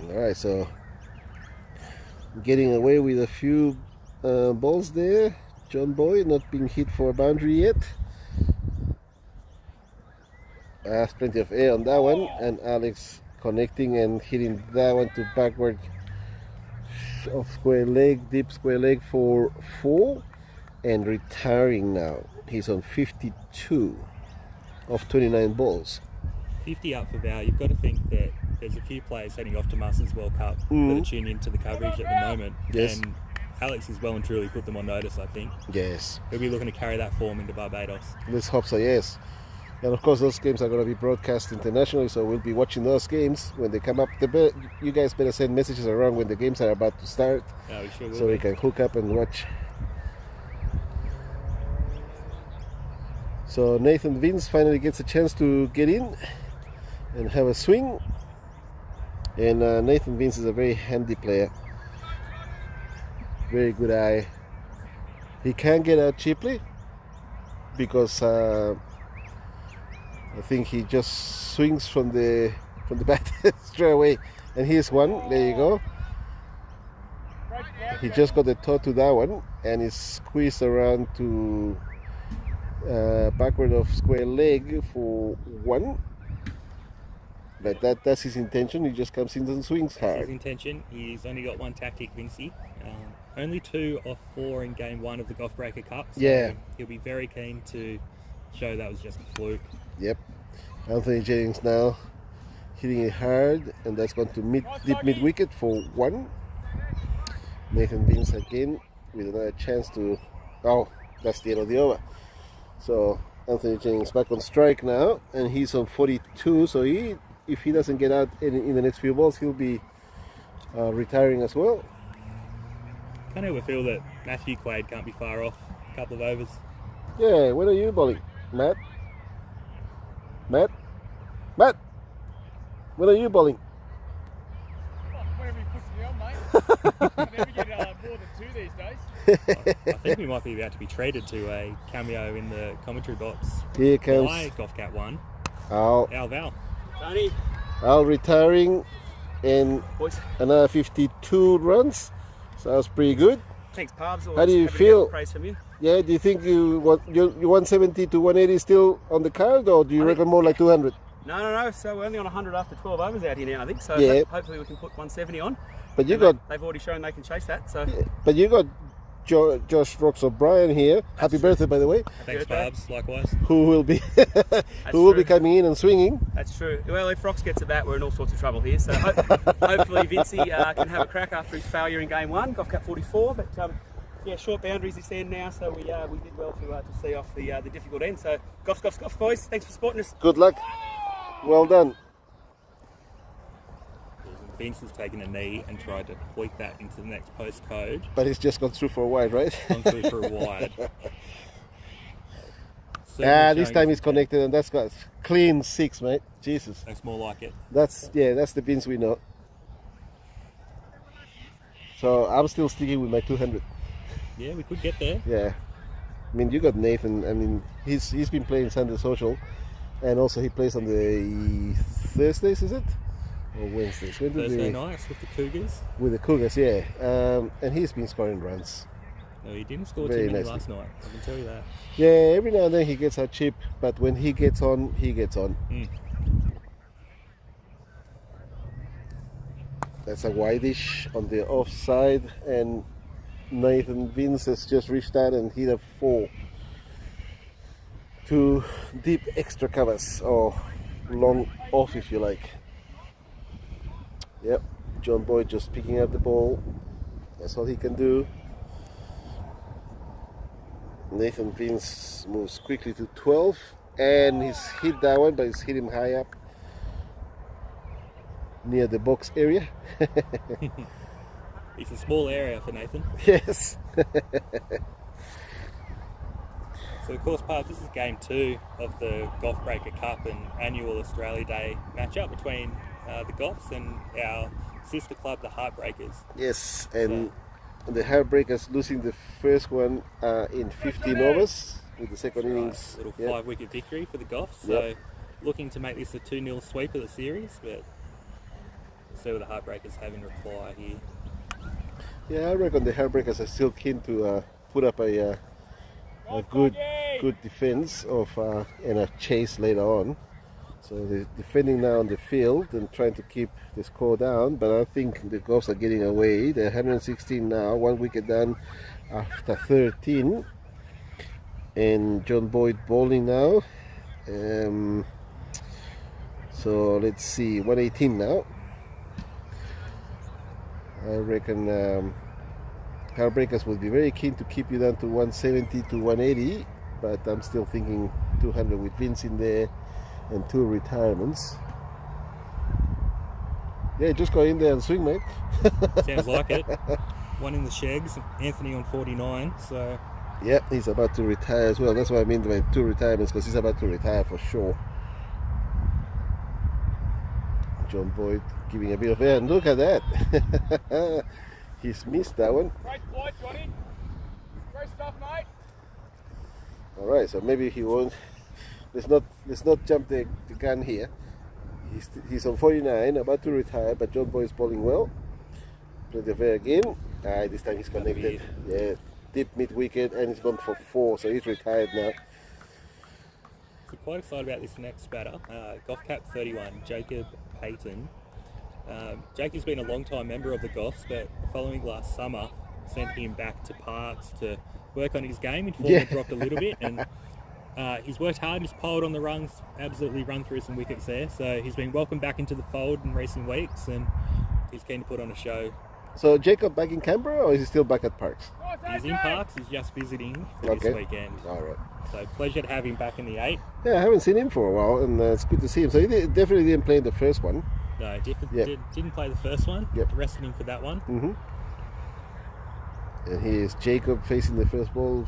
Alright, so getting away with a few balls there. John Boyd not being hit for a boundary yet. There's plenty of air on that one, and Alex connecting and hitting that one to backward of square leg, deep square leg for 4, and retiring now. He's on 52 of 29 balls. 50 up for Val. You've got to think that there's a few players heading off to Masters World Cup that are tuned into the coverage at the moment. Yes. And Alex has well and truly put them on notice, I think. Yes. He'll be looking to carry that form into Barbados. Let's hope so, yes. And of course those games are going to be broadcast internationally, so we'll be watching those games when they come up. You guys better send messages around when the games are about to start, We sure will so we can hook up and watch. So Nathan Vince finally gets a chance to get in and have a swing. And Nathan Vince is a very handy player. Very good eye. He can get out cheaply because I think he just swings from the bat straight away. And here's one. There you go. He just got the toe to that one and is squeezed around to backward of square leg for 1. But that's his intention. He just comes in and swings hard. That's his intention. He's only got one tactic, Vincey. Only 2 of 4 in game 1 of the Golf Breaker Cup. So he'll be very keen to show that was just a fluke. Yep. Anthony Jennings now hitting it hard, and that's gone to deep mid wicket for 1. Nathan Vince again with another chance to... Oh, that's the end of the over. So Anthony Jennings back on strike now, and he's on 42. So if he doesn't get out in the next few balls, he'll be retiring as well. Kind of feel that Matthew Quaid can't be far off a couple of overs. Yeah, when are you bowling, Matt? Matt, when are you bowling? Whenever he puts me on, mate. I never get more than 2 these days. I think we might be about to be treated to a cameo in the commentary box. Here comes by Golf Cat 1. Al Val. Tony. Al retiring and another 52 runs. So that was pretty good. Thanks, Pabs. How do you feel? Praise from you. Yeah, do you think you 170 to 180 still on the card, or do you reckon more like 200? No. So we're only on 100 after 12 overs out here now, I think. So hopefully we can put 170 on. But they've already shown they can chase that. So. Yeah, but you got Josh Rocks O'Brien here. Happy birthday, by the way. Thanks, Barbs. Likewise. Who will be coming in and swinging? That's true. Well, if Rocks gets a bat, we're in all sorts of trouble here. So hopefully Vincey can have a crack after his failure in game 1, Golf Cup 44. But yeah, short boundaries this end now, so we did well to see off the difficult end. So golf, boys. Thanks for supporting us. Good luck. Well done. Vince has taken a knee and tried to tweak that into the next postcode. But he's just gone through for a wide, right? Gone through for a wide. This time he's connected, and that's got clean 6, mate. Jesus. That's more like it. That's the Vince we know. So I'm still sticking with my 200. Yeah, we could get there. Yeah. I mean, you got Nathan. I mean, he's been playing Sunday Social, and also he plays on the Thursdays, is it? Or Wednesdays? Thursday nights with the Cougars. With the Cougars, yeah. And he's been scoring runs. No, he didn't score too many last night, I can tell you that. Yeah, every now and then he gets a chip, but when he gets on, he gets on. That's a wide-ish on the offside, and Nathan Vince has just reached that and hit a 4. 2 deep extra covers, or long off if you like. Yep, John Boyd just picking up the ball. That's all he can do. Nathan Vince moves quickly to 12, and he's hit that one, but he's hit him high up near the box area. It's a small area for Nathan. Yes. So of course, Parv, this is game 2 of the Golf Breaker Cup and annual Australia Day matchup between the Goffs and our sister club, the Heartbreakers. Yes, and the Heartbreakers losing the first one in 15 overs with the second innings. Little 5-wicket victory for the Goffs. So looking to make this a 2-0 sweep of the series, but we'll see what the Heartbreakers have in reply here. Yeah, I reckon the Heartbreakers are still keen to put up a good defense and a chase later on. So they're defending now on the field and trying to keep the score down, but I think the Goffs are getting away. They're 116 now, 1 wicket down after 13. And John Boyd bowling now. So let's see, 118 now. I reckon Heartbreakers will be very keen to keep you down to 170 to 180, but I'm still thinking 200 with Vince in there and 2 retirements. Yeah, just go in there and swing, mate. Sounds like it. One in the Shegs, Anthony on 49, so... Yeah, he's about to retire as well. That's what I mean by 2 retirements, because he's about to retire for sure. John Boyd giving a bit of air, and look at that. He's missed that one. Great flight, Johnny. Great stuff, mate. Alright, so maybe he won't. Let's not jump the gun here. He's on 49, about to retire, but John Boyd is bowling well. Play the air again. This time he's connected. Yeah, deep mid-wicket, and he's gone for 4, so he's retired now. So quite excited about this next batter. Golf Cap 31, Jacob Payton. Jacob's been a long-time member of the Goffs, but following last summer, sent him back to Parks to work on his game. His form had dropped a little bit, and he's worked hard. He's piled on the rungs, absolutely run through some wickets there. So he's been welcomed back into the fold in recent weeks, and he's keen to put on a show. So Jacob back in Canberra, or is he still back at Parks? He's in Parks. He's just visiting for this weekend. All right. So pleasure to have him back in the 8. Yeah, I haven't seen him for a while, and it's good to see him. So he definitely didn't play in the first one. No, didn't play the first one. Yep. Rested him for that one. Mm-hmm. And here's Jacob facing the first ball,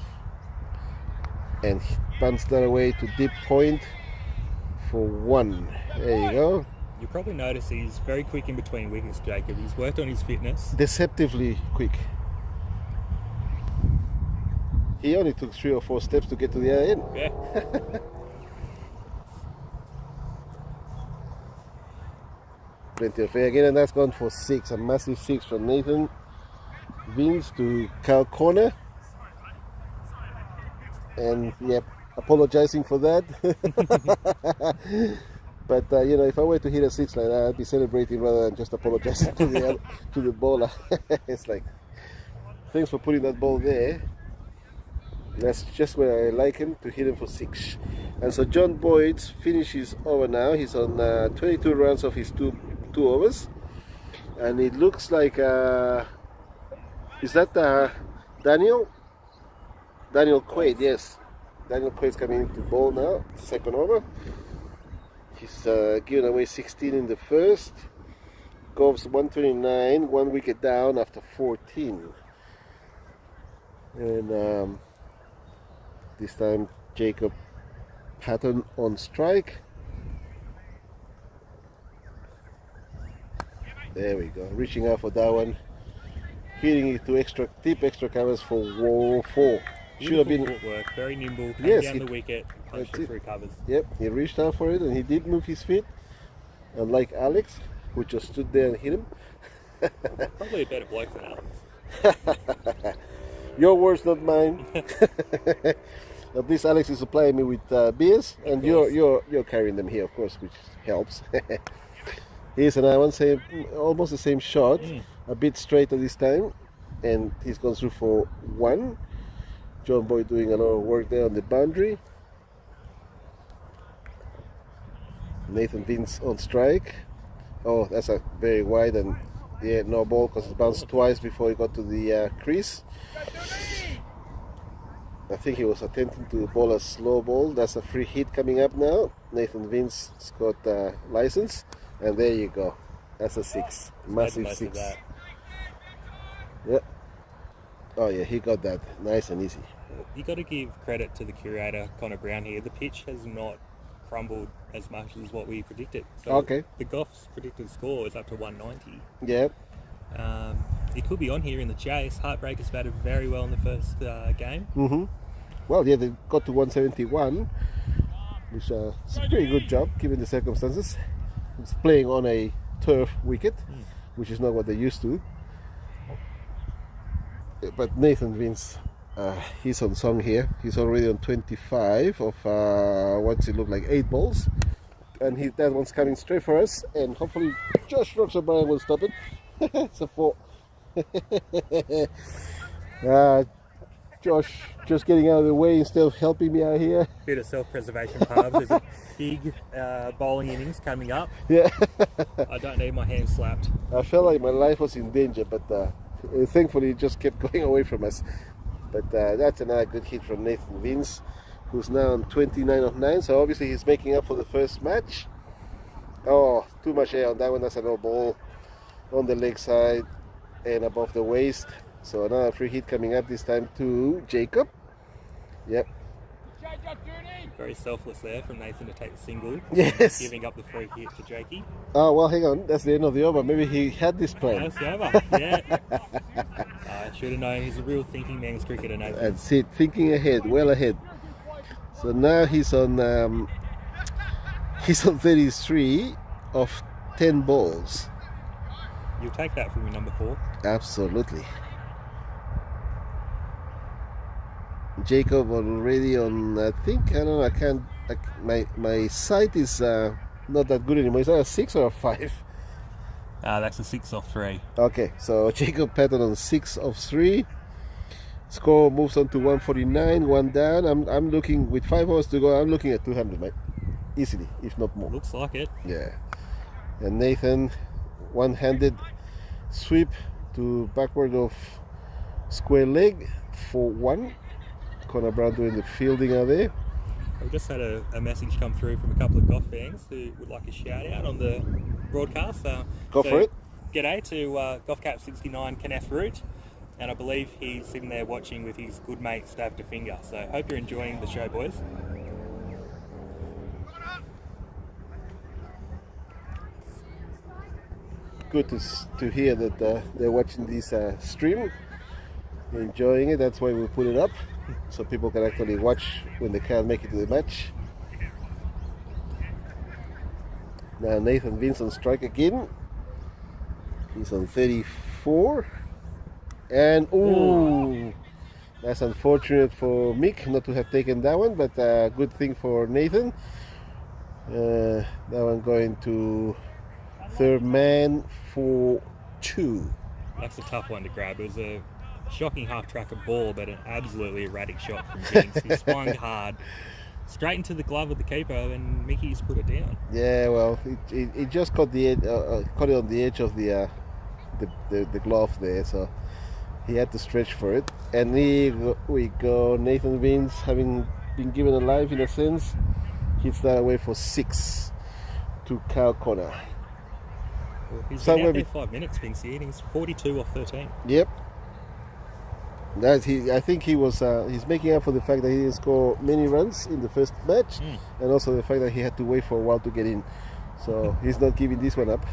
and he punts that away to deep point for 1. There you go. You'll probably notice he's very quick in between wickets, Jacob. He's worked on his fitness. Deceptively quick. He only took 3 or 4 steps to get to the other end. Yeah. Plenty of air again, and that's gone for 6. A massive 6 from Nathan Vince to Cal Corner. And yep, apologizing for that. But if I were to hit a 6 like that, I'd be celebrating rather than just apologizing to the bowler. It's like thanks for putting that ball there. That's just where I like him, to hit him for 6. And so John Boyd's finish is over now. He's on 22 runs of his two overs. And it looks like, is that Daniel? Daniel Quaid, yes. Daniel Quaid's coming into ball now, second over. He's given away 16 in the first. Goff's 129, 1 wicket down after 14. And this time Jacob Patton on strike. There we go, reaching out for that one, hitting it to deep extra covers for wall 4. Should have been footwork, very nimble, came down the wicket, punched it through covers. Yep, he reached out for it and he did move his feet, unlike Alex, who just stood there and hit him. Probably a better bloke than Alex. Your words, not mine. At least Alex is supplying me with beers, and you're carrying them here, of course, which helps. Here's another one, almost the same shot, a bit straighter this time, and he's gone through for 1. John Boyd doing a lot of work there on the boundary. Nathan Vince on strike. Oh, that's a very wide, and yeah, no ball because it bounced twice before he got to the crease. I think he was attempting to bowl a slow ball. That's a free hit coming up now. Nathan Vince's got license, and there you go. That's a 6, massive 6. Yeah. Oh yeah, he got that nice and easy. You got to give credit to the curator, Connor Brown here. The pitch has not crumbled as much as what we predicted. So okay. The Goff's predicted score is up to 190. Yeah. He could be on here in the chase. Heartbreakers batted very well in the first game. Mm-hmm. Well, yeah, they got to 171, which is a pretty good job given the circumstances. It's playing on a turf wicket, which is not what they used to. But Nathan Vince, he's on song here. He's already on 25 of what's it look like, 8 balls, and that one's coming straight for us. And hopefully, Josh Rocks O'Brien will stop it. It's a 4. Josh just getting out of the way instead of helping me out here. Bit of self-preservation, Pubs. There's a big bowling innings coming up. Yeah. I don't need my hands slapped. I felt like my life was in danger, but thankfully it just kept going away from us. But that's another good hit from Nathan Vince, who's now on 29 of 9. So obviously he's making up for the first match. Oh, too much air on that one. That's a no ball on the leg side and above the waist. So another free hit coming up, this time to Jacob. Yep. Very selfless there from Nathan to take the single. Yes. Giving up the free hit to Jakey. Oh, well, hang on. That's the end of the over. Maybe he had this plan. That's the over. Yeah. I should have known. He's a real thinking man's cricketer, Nathan. That's it. Thinking ahead. Well ahead. So now he's on 33 of 10 balls. You'll take that from your number 4. Absolutely. Jacob already on, I think, I don't know, my sight is not that good anymore. Is that a 6 or a 5? That's a 6 of 3. Okay, so Jacob Patton on 6 of 3. Score moves on to 149, 1 down. I'm looking, with 5 hours to go, I'm looking at 200, mate. Easily, if not more. Looks like it. Yeah. And Nathan, one-handed sweep to backward of square leg for 1. Connor Brown doing the fielding out there. We've just had a message come through from a couple of Goff fans who would like a shout out on the broadcast. Go for it. G'day to Goff Cap 69 Kenneth Root, and I believe he's sitting there watching with his good mate Stav DeFinger. So hope you're enjoying the show, boys. Good to hear that they're watching this stream, enjoying it. That's why we put it up, so people can actually watch when they can't make it to the match. Now Nathan Vince on strike again. He's on 34, and ooh, that's unfortunate for Mick not to have taken that one, but good thing for Nathan. That one going to third man for 2. That's a tough one to grab. It was a shocking half-tracker ball, but an absolutely erratic shot from Jinx. He swung hard, straight into the glove of the keeper, and Mickey's put it down. Yeah, well, it just caught the edge, caught it on the edge of the glove there, so he had to stretch for it. And here we go. Nathan Vince, having been given a life in a sense, hits that away for 6 to Kyle Connor. Well, he's been out there 5 minutes, Vincy, and he's 42 off 13. Yep. I think he was. He's making up for the fact that he didn't score many runs in the first match, and also the fact that he had to wait for a while to get in. So he's not giving this one up.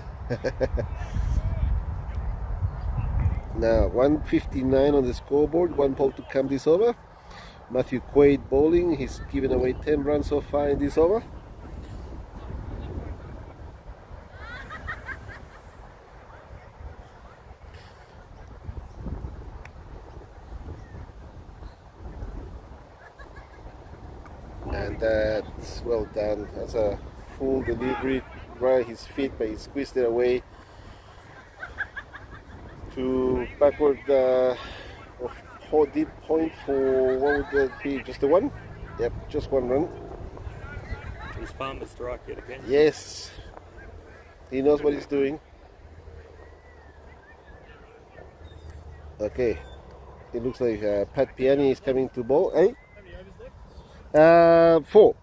Now 159 on the scoreboard. 1 ball to come this over. Matthew Quaid bowling. He's given away 10 runs so far in this over. And that's well done. That's a full delivery right his feet, but he squeezed it away to backward deep point for, what would that be, just the one? Yep, just 1 run. He's found the strike yet again. Yes, he knows what he's doing. Okay, it looks like Pat Piani is coming to bowl. Hey? 4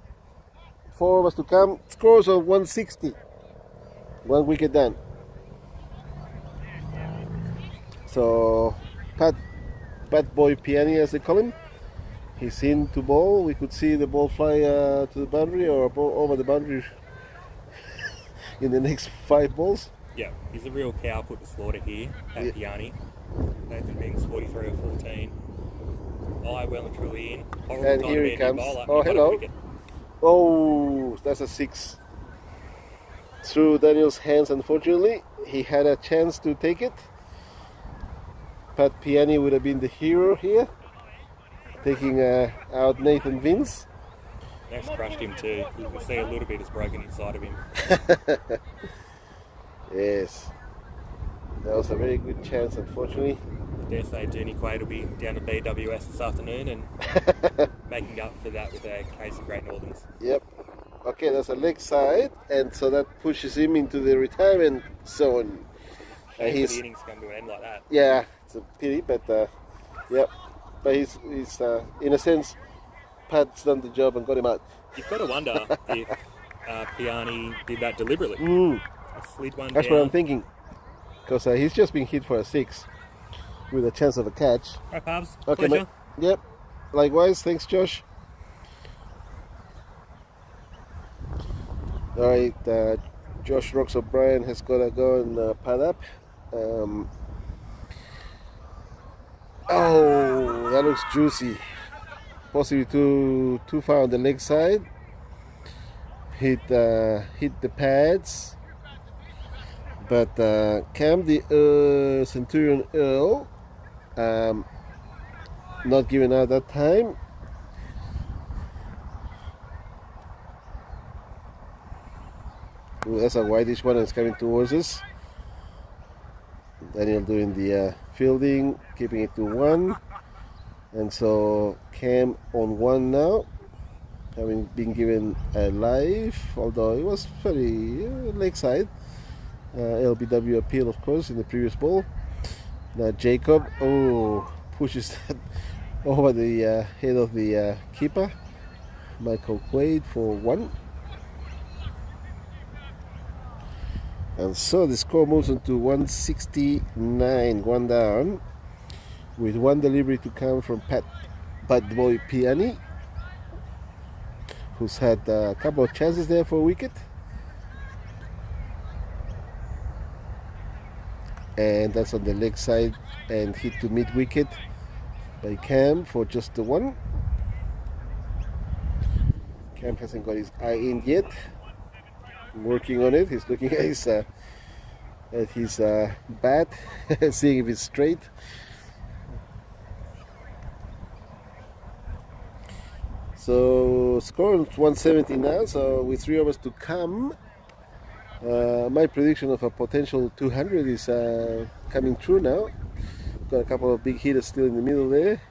overs to come. Scores of 160. 1 wicket done. So Pat Boy Piani, as they call him, he's in to bowl. We could see the ball fly to the boundary or over the boundary in the next 5 balls. Yeah, he's a real cow put to slaughter here at Piani. Nathan Bing's 43 or 14. Oh, well and truly in. Horrible and here he comes. Oh, hello. Oh, that's a 6. Through Daniel's hands, unfortunately. He had a chance to take it. Pat Piani would have been the hero here, taking out Nathan Vince. That's crushed him too. You can see a little bit is broken inside of him. Yes. That was a very good chance, unfortunately. I dare say Journey Quaid will be down to BWS this afternoon and making up for that with a case of Great Northerns. Yep. Okay, that's a leg side, and so that pushes him into the retirement zone. And the innings come to an end like that. Yeah, it's a pity, but yep. But he's in a sense, Pat's done the job and got him out. You've got to wonder if Piani did that deliberately. Slid one That's down. what I'm thinking, because he's just been hit for a 6 with a chance of a catch. Right, Pabs. Okay, pleasure. Yep. Likewise. Thanks, Josh. All right. Josh Rocks O'Brien has got to go and pad up. Oh, that looks juicy. Possibly too far on the leg side. Hit the pads. But Cam, the Centurion Earl, not giving out that time. Ooh, that's a whitish one that's coming towards us. Daniel doing the fielding, keeping it to 1. And so Cam on 1 now, having been given a life, although it was fairly leg side. LBW appeal, of course, in the previous ball. Now Jacob, pushes that over the head of the keeper, Michael Quaid, for 1. And so the score moves on to 169, 1 down, with 1 delivery to come from Pat Boy Piani, who's had a couple of chances there for a wicket. And that's on the leg side and hit to mid wicket by Cam for just the 1. Cam hasn't got his eye in yet. Working on it. He's looking at his bat, seeing if it's straight. So score 170 now. So with 3 overs to come, my prediction of a potential 200 is coming true now. got a couple of big hitters still in the middle there.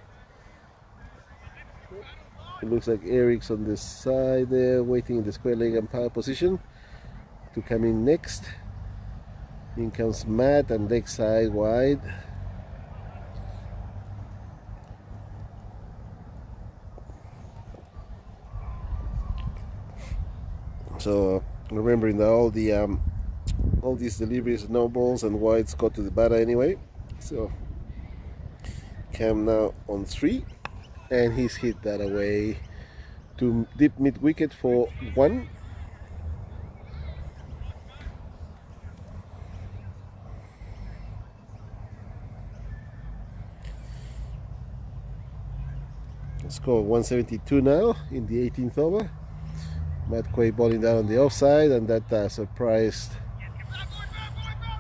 It looks like Eric's on the side there, waiting in the square leg umpire position to come in next. In comes Matt and leg side wide. So remembering that all these deliveries, no balls and wides go to the batter anyway. So Cam now on 3, and he's hit that away to deep mid wicket for 1. Score 172 now in the 18th over. Matt Quay bowling down on the offside, and that surprised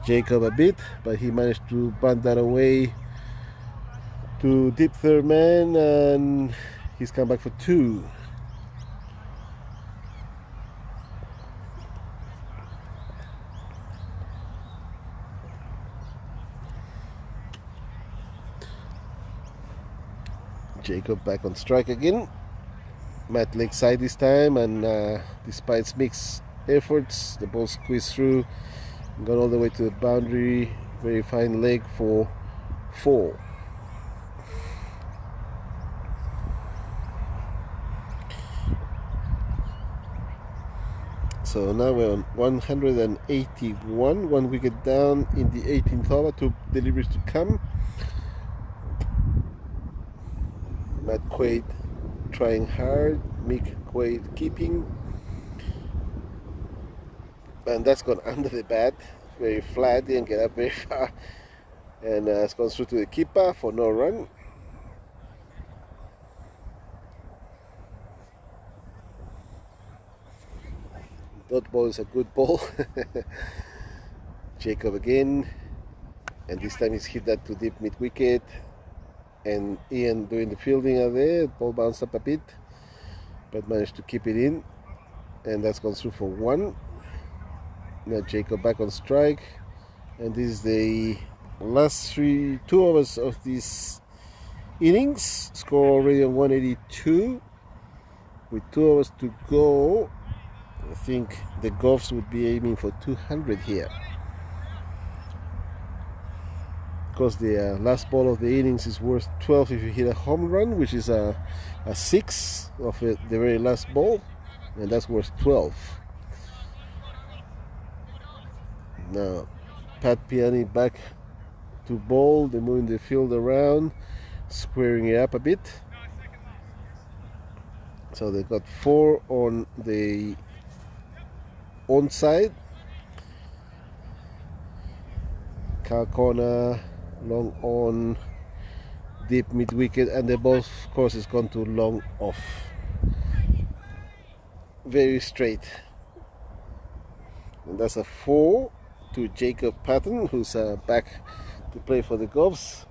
Jacob a bit, but he managed to bunt that away to deep third man, and he's come back for 2. Jacob back on strike again. Matt leg side this time, and despite Smick's efforts, the ball squeezed through, got all the way to the boundary. Very fine leg for 4. So now we're on 181, 1 wicket down in the 18th over, 2 deliveries to come. Matt Quaid trying hard, Mick Quaid keeping, and that's gone under the bat, very flat, didn't get up very far, and it's gone through to the keeper for no run. Dot ball is a good ball. Jacob again, and this time he's hit that to deep mid wicket, and Ian doing the fielding out there. Ball bounced up a bit, but managed to keep it in, and that's gone through for 1. Now Jacob back on strike, and this is the last 2 overs of this innings. Score already on 182 with 2 overs to go. I think the Goffs would be aiming for 200 here, because the last ball of the innings is worth 12 if you hit a home run, which is a 6 of the very last ball, and that's worth 12. Now Pat Piani back to bowl. They're moving the field around, squaring it up a bit. So they've got 4 on the onside. Car corner, long on, deep mid wicket, and the ball of course is gone to long off. Very straight. And that's a 4 to Jacob Patton, who's back to play for the Goffs.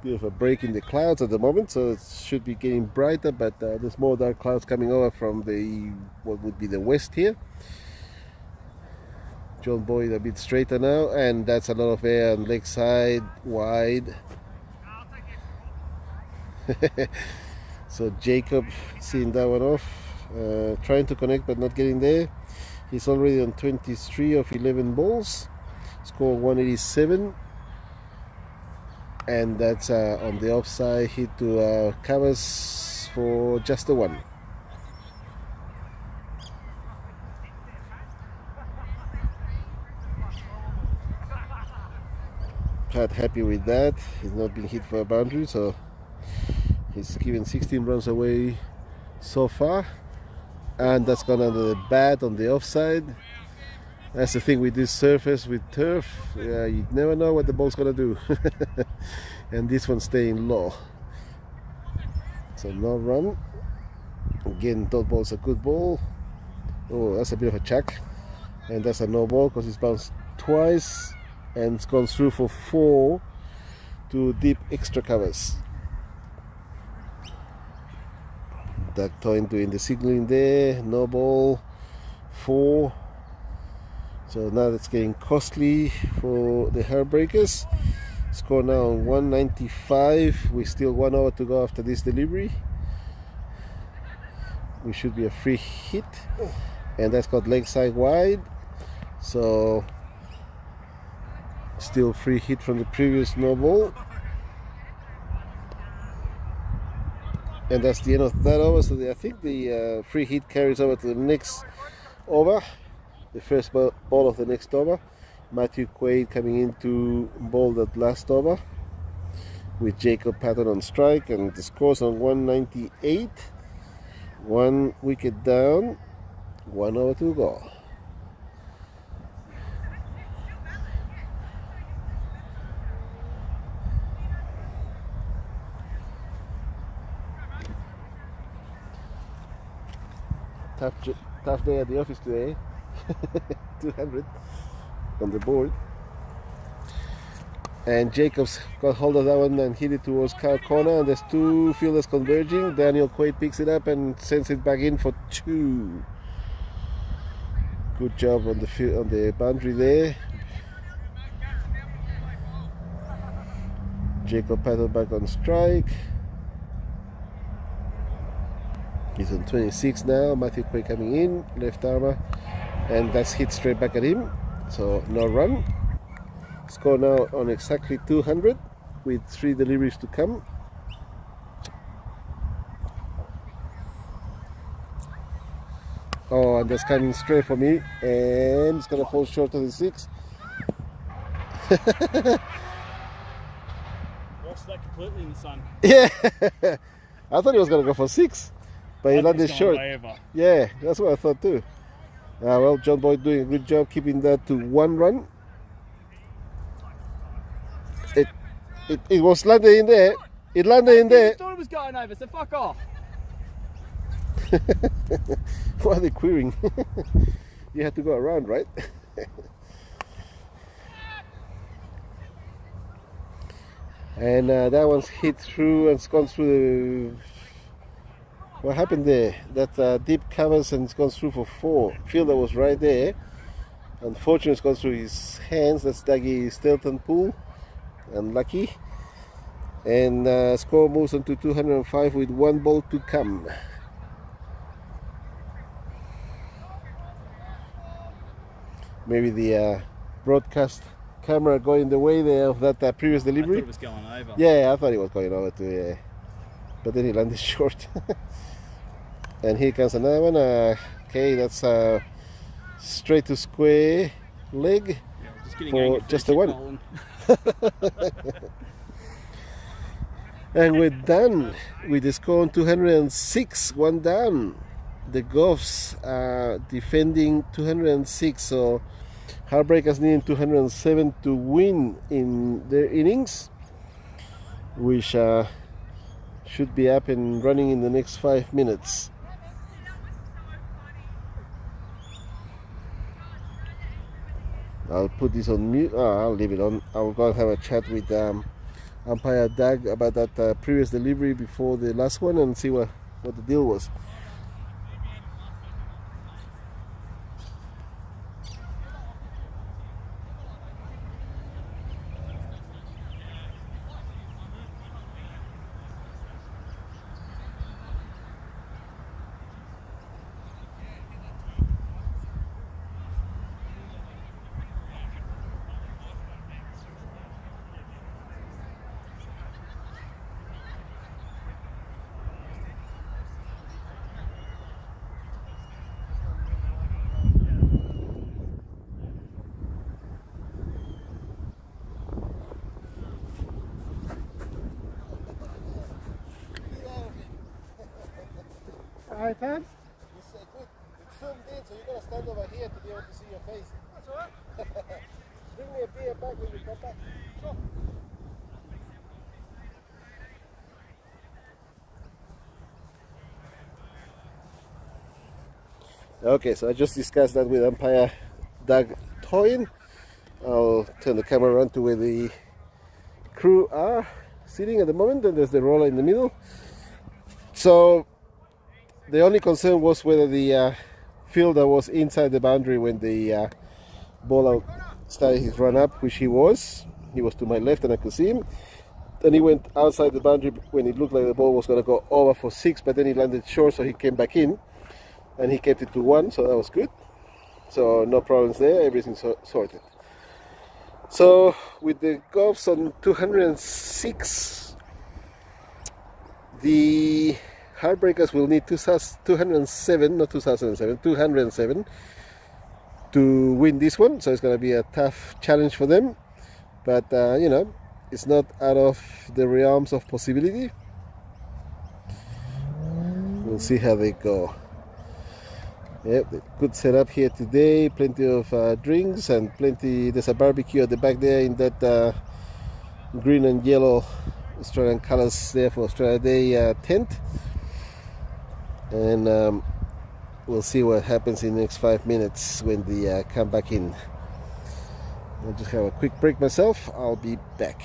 Bit of a break in the clouds at the moment, so it should be getting brighter, but there's more dark clouds coming over from the what would be the west here. John Boyd a bit straighter now, and that's a lot of air on leg side wide. So Jacob seeing that one off, trying to connect but not getting there. He's already on 23 of 11 balls, score 187, and that's on the offside hit to covers for just the 1. Pat happy with that. He's not been hit for a boundary, so he's given 16 runs away so far, and that's gone under the bat on the offside. That's the thing with this surface, with turf, you never know what the ball's gonna do. And this one's staying low, so no run. Again, dot ball's a good ball. Oh, that's a bit of a chuck, and that's a no ball because it's bounced twice, and it's gone through for 4 to deep extra covers. Doug Toyn doing the signaling there, no ball 4. So now that's getting costly for the Heartbreakers. Score now 195. We still 1 hour to go after this delivery. We should be a free hit, and that's got leg side wide. So still free hit from the previous no ball. And that's the end of that over. So I think the free hit carries over to the next over, the first ball of the next over. Matthew Quaid coming in to bowl that last over with Jacob Patton on strike, and the score's on 198. 1 wicket down, 1 over to go. Tough day at the office today. 200 on the board, and Jacobs got hold of that one and hit it towards cow corner, and there's 2 fielders converging. Daniel Quaid picks it up and sends it back in for 2. Good job on the boundary there. Jacob Patton back on strike. He's on 26 now. Matthew Quaid coming in, left armour, and that's hit straight back at him. So no run. Score now on exactly 200 with 3 deliveries to come. Oh, and that's coming straight for me, and it's gonna fall short of the 6. Lost that completely in the sun. Yeah, I thought he was gonna go for 6, but he landed short. Yeah, that's what I thought too. Well, John Boyd doing a good job keeping that to 1 run. It was landed in there. It landed in there. I thought it was going over, so fuck off. Why are they querying? You had to go around, right? And that one's hit through and it's gone through the... What happened there? That deep covers and it's gone through for 4. Fielder was right there. Unfortunately, it's gone through his hands. That's Dougie Stelton Pool. Unlucky. And score moves on to 205 with 1 ball to come. Maybe the broadcast camera going the way there of that previous delivery. I thought it was going over. Yeah, I thought it was going over too, yeah. But then he landed short. And here comes another one. Okay, that's straight to square leg for just the 1. And we're done with the score on 206, 1 down. The Goffs are defending 206, so Heartbreakers needing 207 to win in their innings, which should be up and running in the next 5 minutes. I'll put this on mute. I'll leave it on. I'll go and have a chat with umpire Doug about that previous delivery before the last one and see what the deal was. Alright, Pam? It's filmed in, so you're going to stand over here to be able to see your face. That's alright. Bring me a beer back when you come back. Sure. Okay, so I just discussed that with umpire Doug Toyin. I'll turn the camera around to where the crew are sitting at the moment, and there's the roller in the middle. So the only concern was whether the field that was inside the boundary when the ball out started his run up, which he was. He was to my left and I could see him. Then he went outside the boundary when it looked like the ball was going to go over for 6, but then he landed short, so he came back in and he kept it to 1, so that was good. So no problems there, everything sorted. So with the golfs on 206, the Heartbreakers will need 207 to win this one, so it's going to be a tough challenge for them, but you know, it's not out of the realms of possibility. We'll see how they go. Yep, good setup here today, plenty of drinks and plenty. There's a barbecue at the back there in that green and yellow Australian colours there for Australia Day tent, and we'll see what happens in the next 5 minutes when they come back in. I'll just have a quick break myself. I'll be back.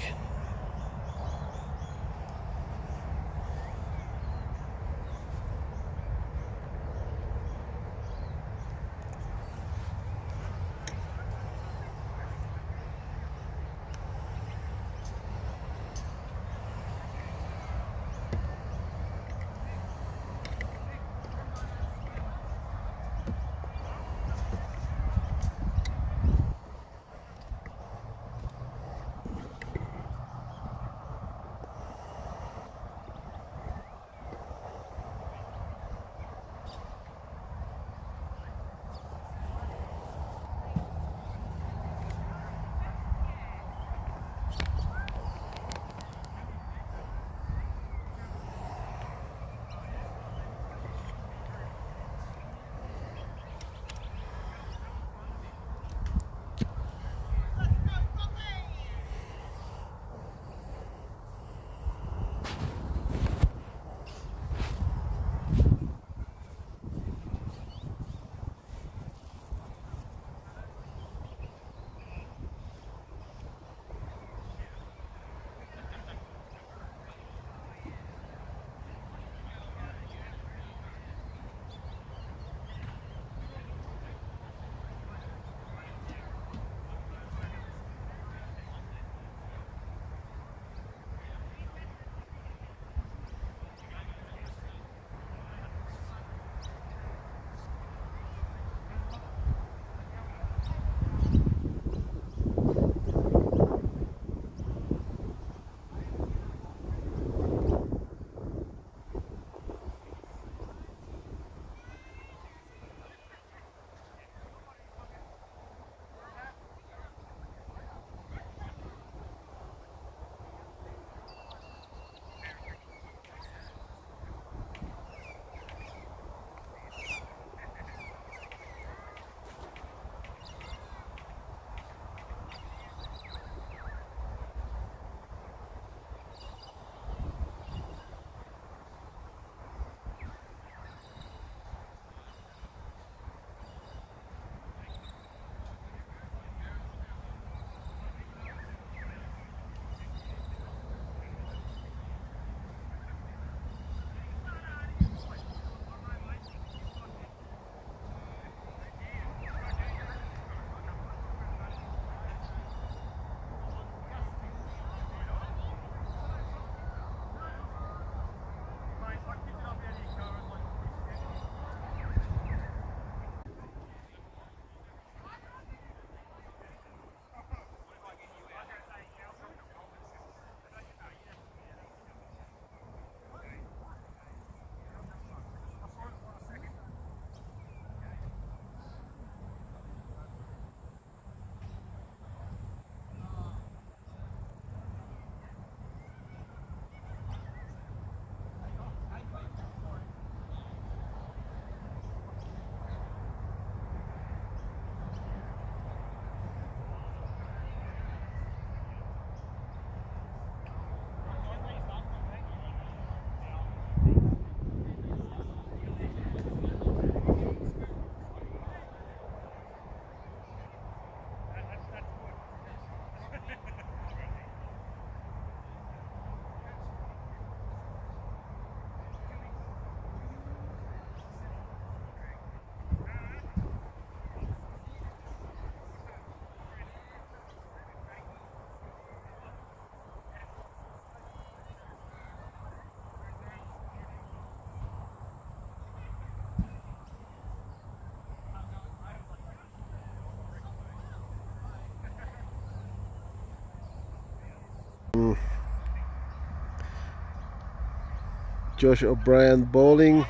Josh O'Brien bowling.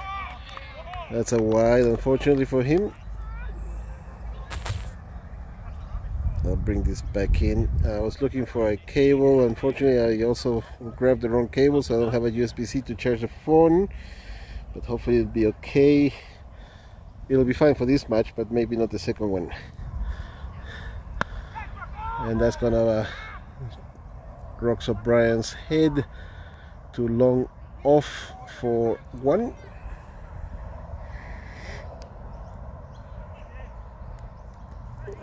That's a wide, unfortunately for him. I'll bring this back in. I was looking for a cable. Unfortunately, I also grabbed the wrong cable, so I don't have a USB-C to charge the phone. But hopefully it'll be okay. It'll be fine for this match, but maybe not the second one. And that's gonna Rox O'Brien's head to long off for 1.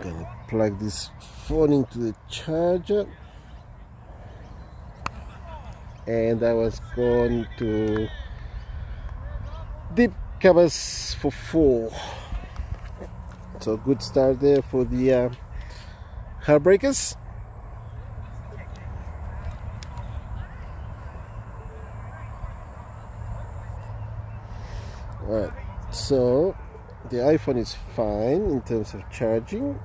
Gonna plug this phone into the charger, and I was going to deep covers for 4. So good start there for the Heartbreakers. Alright, so the iPhone is fine in terms of charging.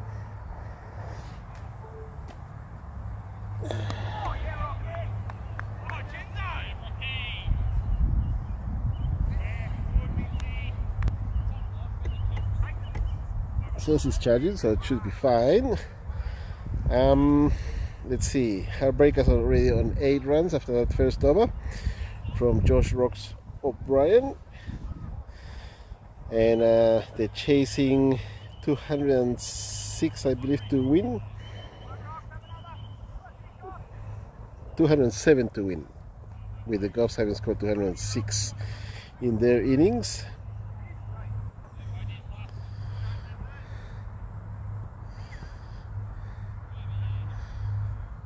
So this is charging, so it should be fine. Let's see, Heartbreakers are already on 8 runs after that first over from Josh Rox O'Brien. And they're chasing 206, I believe, to win. 207 to win, with the Goffs having scored 206 in their innings.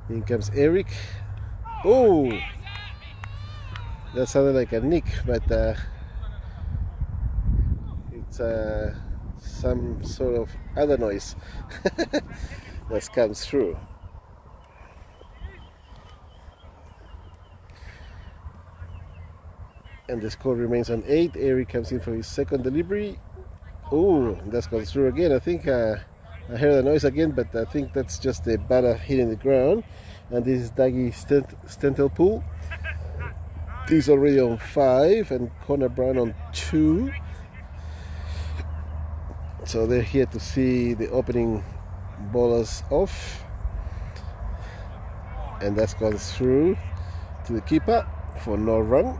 In comes Eric. Oh, that sounded like a nick, but it's some sort of other noise that comes through. And the score remains on 8. Eric comes in for his second delivery. Oh, that's gone through again. I think I heard the noise again, but I think that's just the batter hitting the ground. And this is Dougie Stentelpool. He's already on 5, and Connor Brown on 2. So they're here to see the opening bowlers off. And that's gone through to the keeper for no run.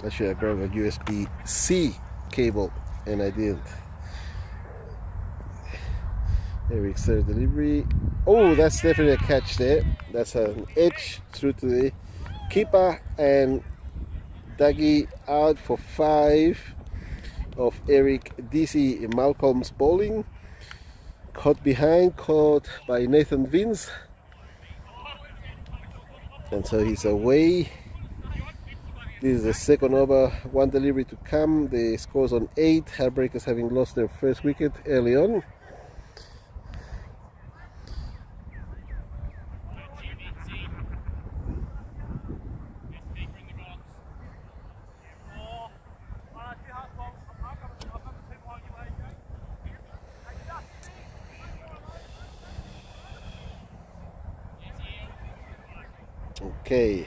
I should have grabbed a USB-C cable, and I didn't. Eric's third delivery. Oh, that's definitely a catch there. That's an edge through to the keeper, and Dougie out for 5 of Eric DC Malcolm's bowling. Caught behind, caught by Nathan Vince. And so he's away. This is the second over, 1 delivery to come. The score's on 8. Heartbreakers having lost their first wicket early on. Okay,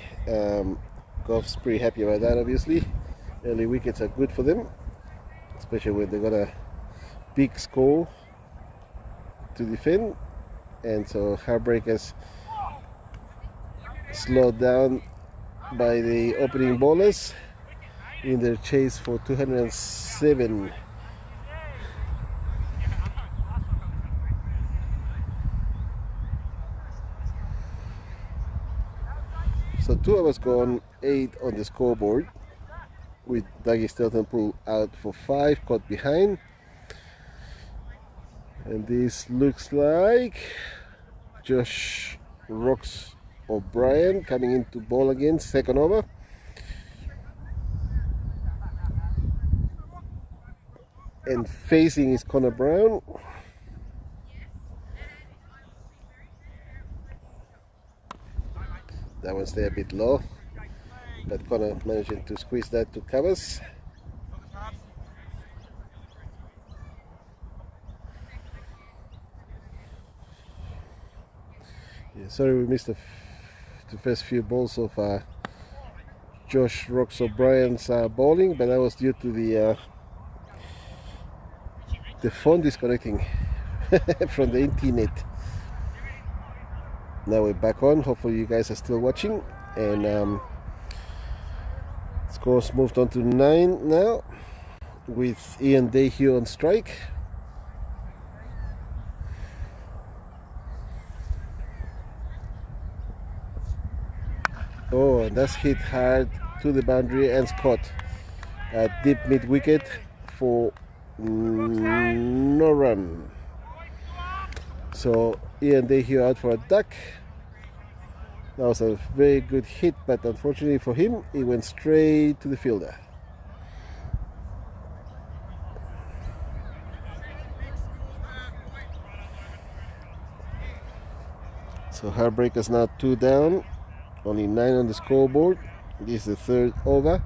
Goff's pretty happy about that, obviously. Early wickets are good for them, especially when they got a big score to defend. And so Heartbreakers slowed down by the opening bowlers in their chase for 207. So 2 hours gone, 8 on the scoreboard, with Dougie Stentelpool out for 5, caught behind. And this looks like Josh Rox O'Brien coming into ball again, second over. And facing is Connor Brown. That one's there a bit low, but Connor managing to squeeze that to covers. Yeah, sorry we missed the first few balls of Josh Rocks O'Brien's bowling, but that was due to the phone disconnecting from the internet. Now we're back on. Hopefully you guys are still watching, and scores moved on to 9 now with Ian Dayhue on strike. Oh, and that's hit hard to the boundary and Scott at deep mid wicket for no run. So Ian Dayhue out for a duck. That was a very good hit, but unfortunately for him, it went straight to the fielder. So Heartbreakers now 2 down. Only 9 on the scoreboard. This is the 3rd over.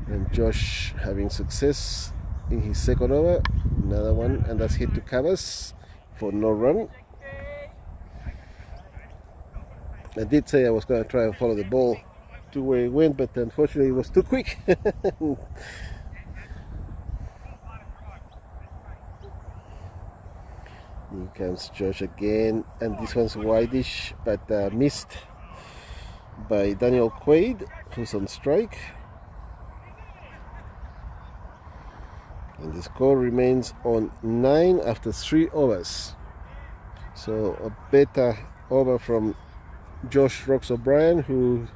And Josh having success in his 2nd over. Another one, and that's hit to covers for no run. I did say I was going to try and follow the ball to where it went, but unfortunately it was too quick. Here comes Josh again, and this one's wideish, but missed by Daniel Quaid, who's on strike. And the score remains on 9 after 3 overs. So a better over from Josh Rocks O'Brien, who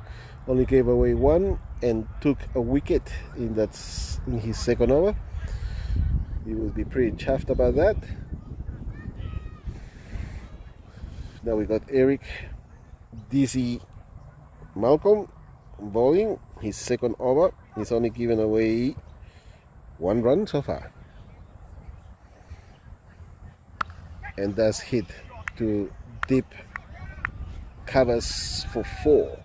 only gave away 1 and took a wicket in his 2nd over. He will be pretty chuffed about that. Now we got Eric Dizzy Malcolm bowling his 2nd over. He's only given away 1 run so far, and that's hit to deep covers for 4.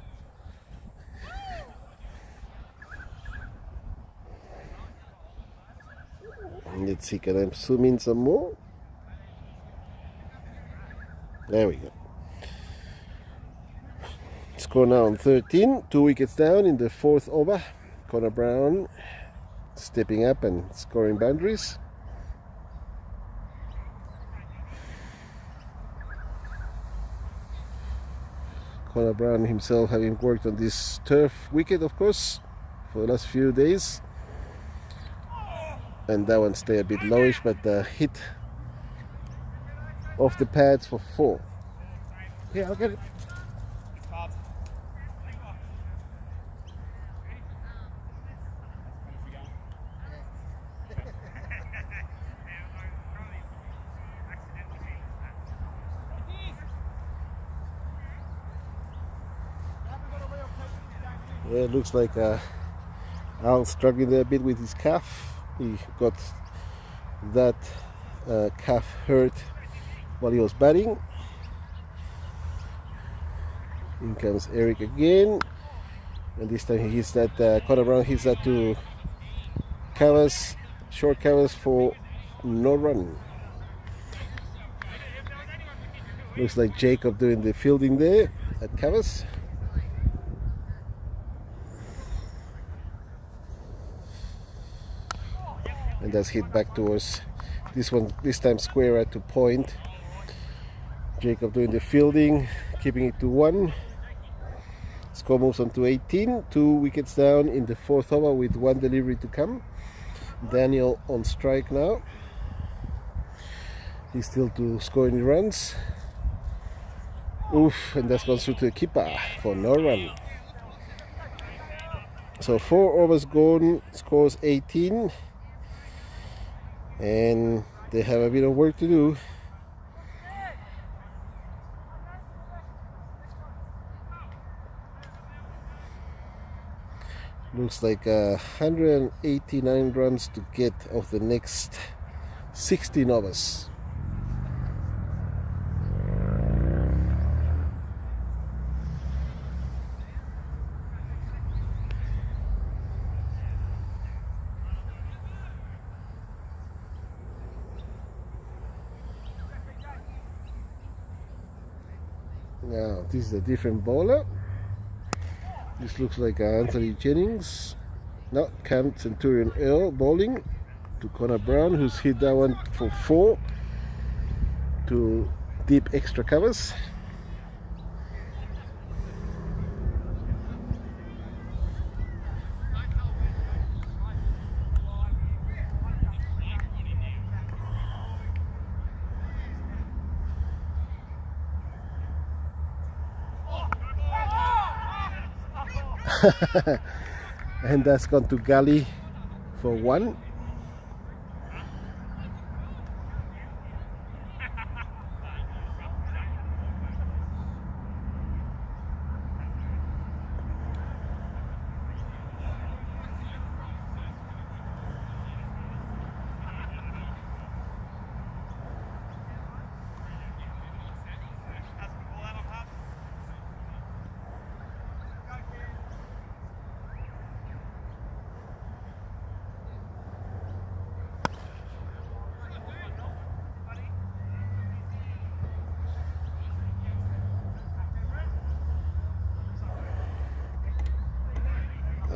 Let's see, can I zoom in some more? There we go. Score now on 13, 2 wickets down in the 4th over. Connor Brown stepping up and scoring boundaries. Connor Brown himself having worked on this turf wicket, of course, for the last few days. And that one stay a bit lowish, but the hit off the pads for 4. Yeah, I'll get it. Yeah, it looks like Al struggling there a bit with his calf. He got that calf hurt while he was batting. In comes Eric again, and this time he hits that, Connor Brown hits that to covers, short covers for no run. Looks like Jacob doing the fielding there at covers. And that's hit back towards this one, this time square at to point. Jacob doing the fielding, keeping it to 1. Score moves on to 18, 2 wickets down in the 4th over with 1 delivery to come. Daniel on strike now. He's still to score any runs. Oof, and that's gone through to a keeper for no run. So 4 overs gone, scores 18. And they have a bit of work to do. Looks like 189 runs to get of the next 16 overs. Now this is a different bowler. This looks like Anthony Jennings. No, Cam Centurion Earl bowling to Connor Brown, who's hit that one for 4 to deep extra covers. And that's gone to Gully for 1.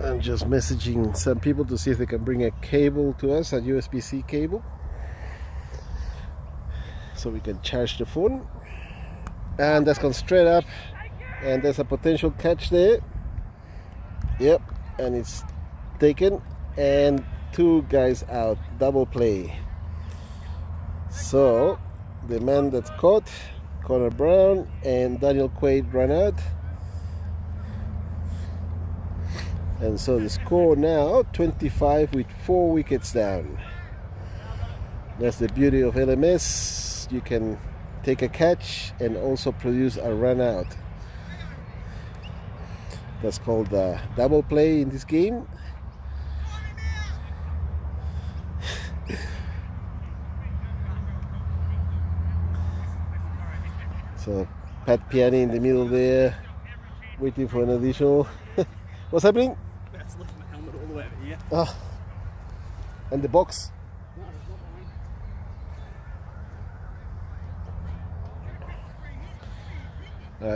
I'm just messaging some people to see if they can bring a cable to us, a USB-C cable, so we can charge the phone. And that's gone straight up, and there's a potential catch there. Yep, and it's taken, and 2 guys out, double play. So the man that's caught, Connor Brown and Daniel Quaid, run out. And so the score now 25 with 4 wickets down. That's the beauty of LMS. You can take a catch and also produce a run out. That's called double play in this game. So Pat Piani in the middle there, waiting for an additional. What's happening? That's lifting the helmet all the way over here. Oh, and the box.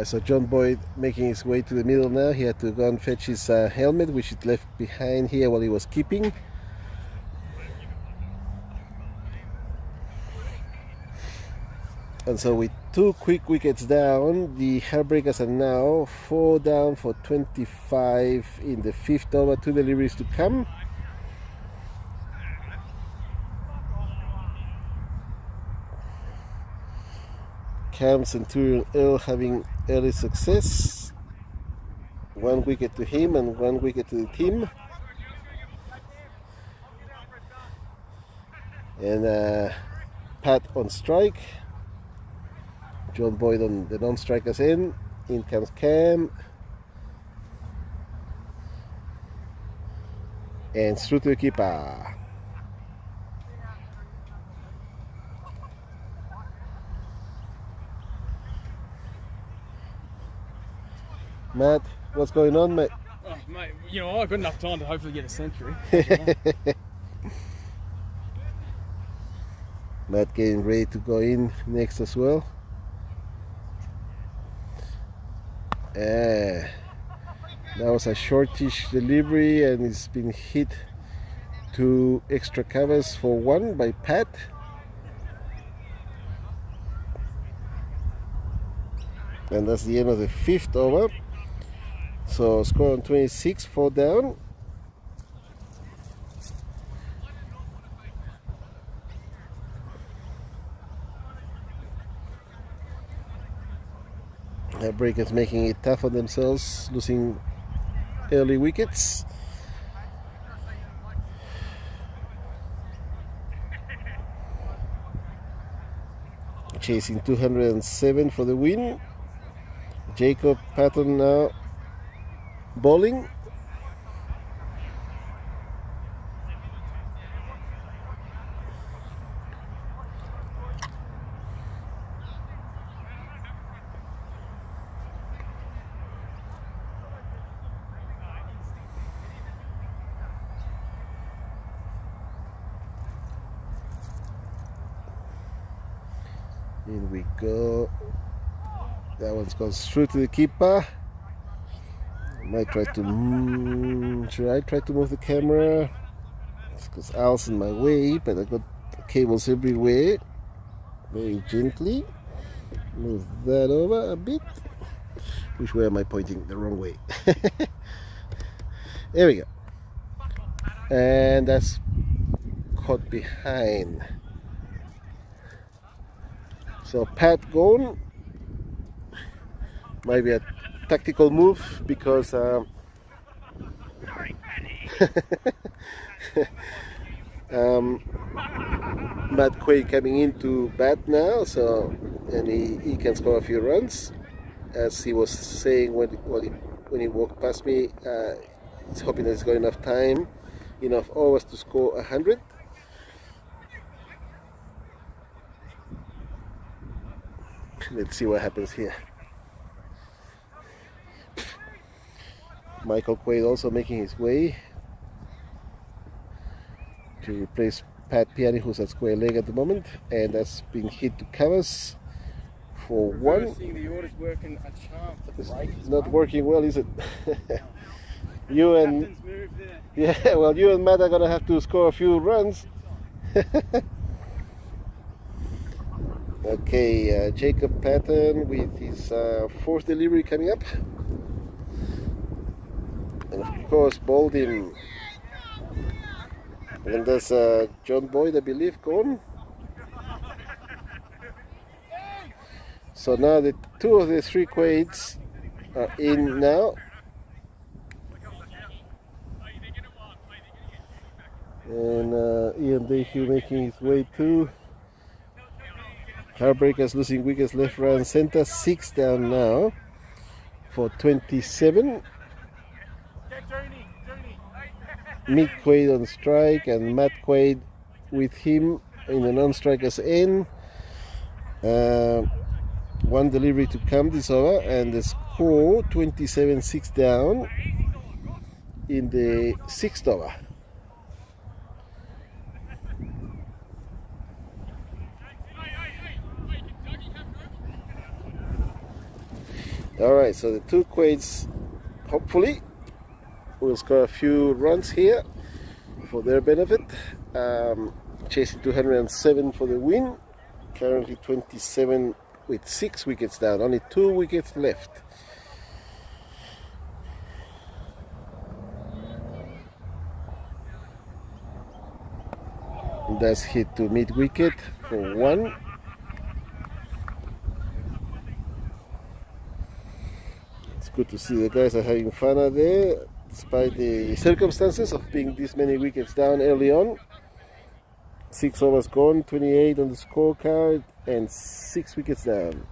So John Boyd making his way to the middle now. He had to go and fetch his helmet, which he left behind here while he was keeping. And so with 2 quick wickets down, the Heartbreakers are now 4 down for 25 in the 5th over, 2 deliveries to come. Cam Centurion Earl having early success. 1 wicket to him and 1 wicket to the team. And Pat on strike. John Boyd on the non-strikers end. In comes Cam. And through to the keeper. Matt, what's going on, mate? Oh, mate, you know, I've got enough time to hopefully get a century. Matt getting ready to go in next as well. That was a shortish delivery and it's been hit to extra covers for 1 by Pat. And that's the end of the 5th over. So score on 26, 4 down. Breakers making it tough on themselves, losing early wickets. Chasing 207 for the win. Jacob Patton now bowling. In we go. That one goes through to the keeper. I might try to should I try to move the camera? Because Al's in my way, but I got cables everywhere. Very gently move that over a bit. Which way am I pointing? The wrong way. There we go. And that's caught behind. So Pat gone. Might be a tactical move because Matt Quaid coming into bat now, so and he can score a few runs, as he was saying when he walked past me. He's hoping that he's got enough time, enough hours to score 100. Let's see what happens here. Michael Quaid also making his way to replace Pat Piani, who's at square leg at the moment, and that's being hit to covers for one. The order's working a charm for the break. It's not working well, is it? You and well, you and Matt are gonna have to score a few runs. Okay, Jacob Patton with his fourth delivery coming up, and of course bowled him. And there's John Boyd, I believe, gone. So now the two of the three Quaids are in now. And Ian Dayhue making his way too. Heartbreakers losing wickets left, right and centre. 6 down now for 27. Mick Quaid on strike and Matt Quaid with him in the non-strikers end. One delivery to come this over, and the score 27-6 down in the 6th over. Alright, so the two Quaids hopefully will score a few runs here for their benefit. Chasing 207 for the win. Currently 27 with 6 wickets down. Only 2 wickets left. That's hit to mid wicket for 1. It's good to see the guys are having fun out there, despite the circumstances of being this many wickets down early on. 6 overs gone, 28 on the scorecard, and 6 wickets down.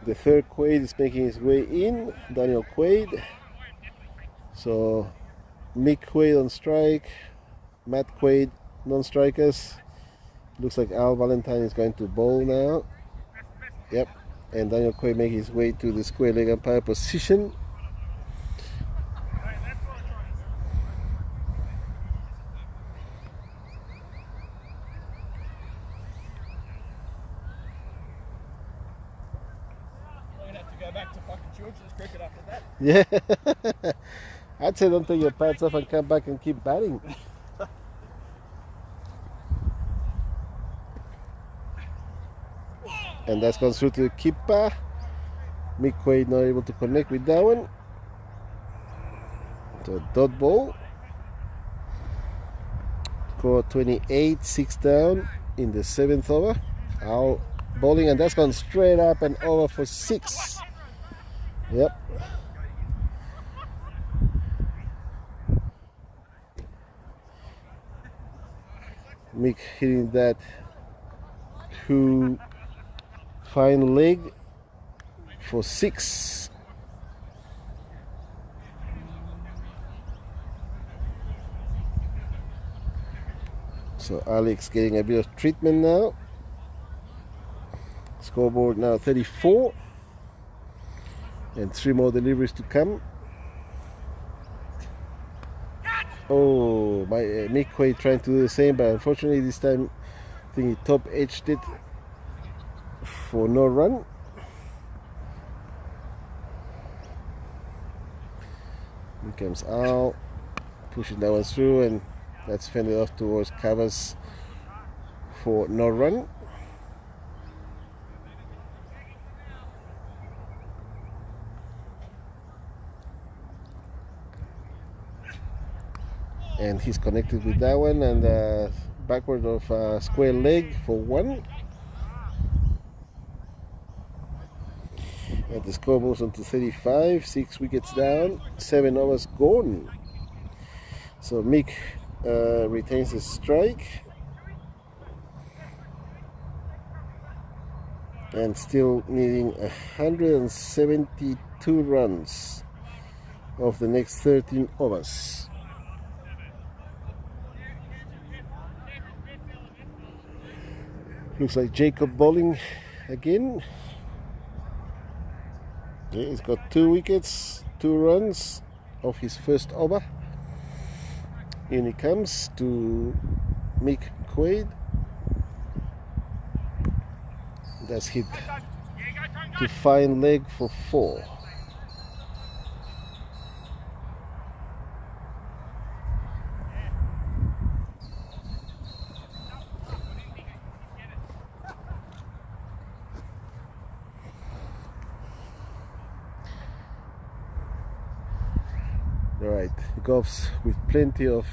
The third Quaid is making his way in, Daniel Quaid. So Mick Quaid on strike, Matt Quaid non-strikers. Looks like Al Valentine is going to bowl now. Yep, and Daniel Quaid making his way to the square leg umpire position. Yeah, I'd say don't take your pads off and come back and keep batting. And that's gone through to the keeper. Mick Quaid not able to connect with that one. So dot ball. Score 28, 6 down in the 7th over. Al bowling, and that's gone straight up and over for 6. Yep. Mick hitting that to fine leg for 6. So Alex getting a bit of treatment now. Scoreboard now 34. And 3 more deliveries to come. Oh, my Mick Quaid trying to do the same, but unfortunately this time I think he top edged it for no run. comes Al, pushing that one through, and that's fended off towards covers for no run. And he's connected with that one, and backward of square leg for 1. And the score moves on to 35, 6 wickets down, 7 overs gone. So Mick retains the strike. And still needing 172 runs of the next 13 overs. Looks like Jacob bowling again. Yeah, he's got 2 wickets, 2 runs of his first over. In he comes to Mick Quaid. That's hit to fine leg for 4. Alright, Goffs with plenty of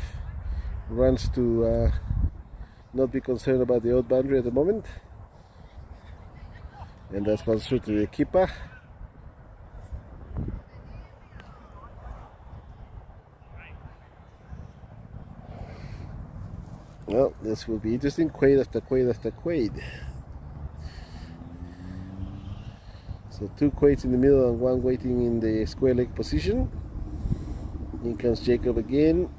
runs to not be concerned about the odd boundary at the moment. And that's gone through to the keeper. Well, this will be interesting. Quaid after Quaid after Quaid. So 2 Quaids in the middle and 1 waiting in the square leg position. In comes Jacob again,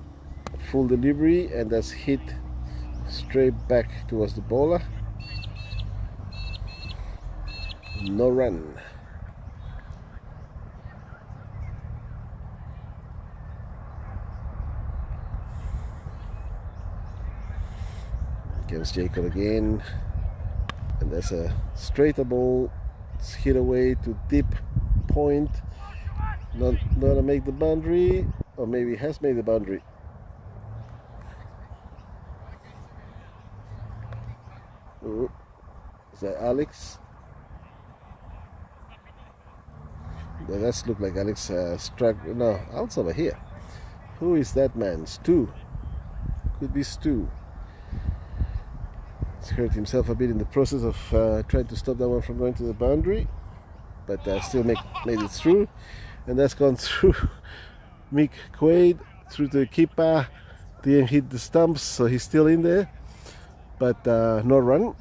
full delivery, and that's hit straight back towards the bowler. No run. Comes Jacob again, and that's a straighter ball. It's hit away to deep point. Not to make the boundary, or maybe has made the boundary. Ooh. Is that Alex? Yeah, that's look like Alex struck. No, Al's over here. Who is that man? Stu. Could be Stu. He's hurt himself a bit in the process of trying to stop that one from going to the boundary, but still made it through. And that's gone through Mick Quaid, through to the keeper. Didn't hit the stumps, so he's still in there, but no run.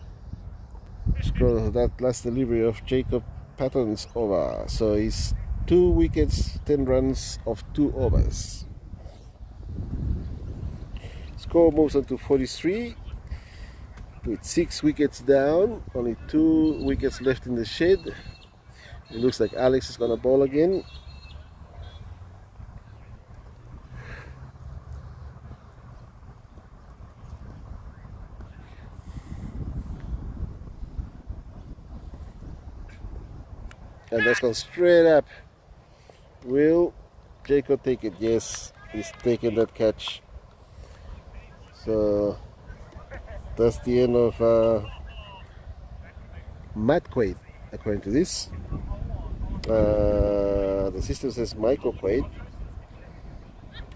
Scroll that last delivery of Jacob Patton's over. So he's 2 wickets, 10 runs of 2 overs. Score moves on to 43 with 6 wickets down, only 2 wickets left in the shed. It looks like Alex is gonna bowl again. And that's gone straight up. Will Jacob take it? Yes, he's taking that catch. So that's the end of Matt Quaid, according to this. The system says Michael Quaid.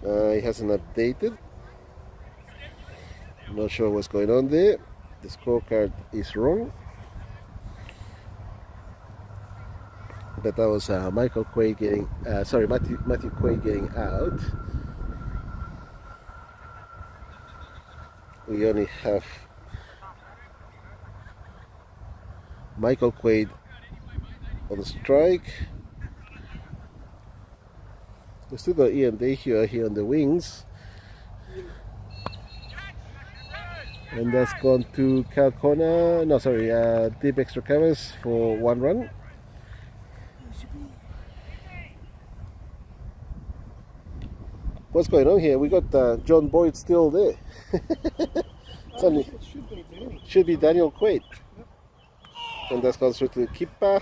He hasn't updated. I'm not sure what's going on there. The scorecard is wrong. But that was Michael Quaid getting, Matthew Quaid getting out. We only have Michael Quaid on the strike. We still got Ian Dahua here on the wings. And that's gone to Cal Connor. No, sorry, deep extra covers for 1 run. What's going on here? We got John Boyd still there. Should be Daniel Quaid. And that's gone through to the keeper.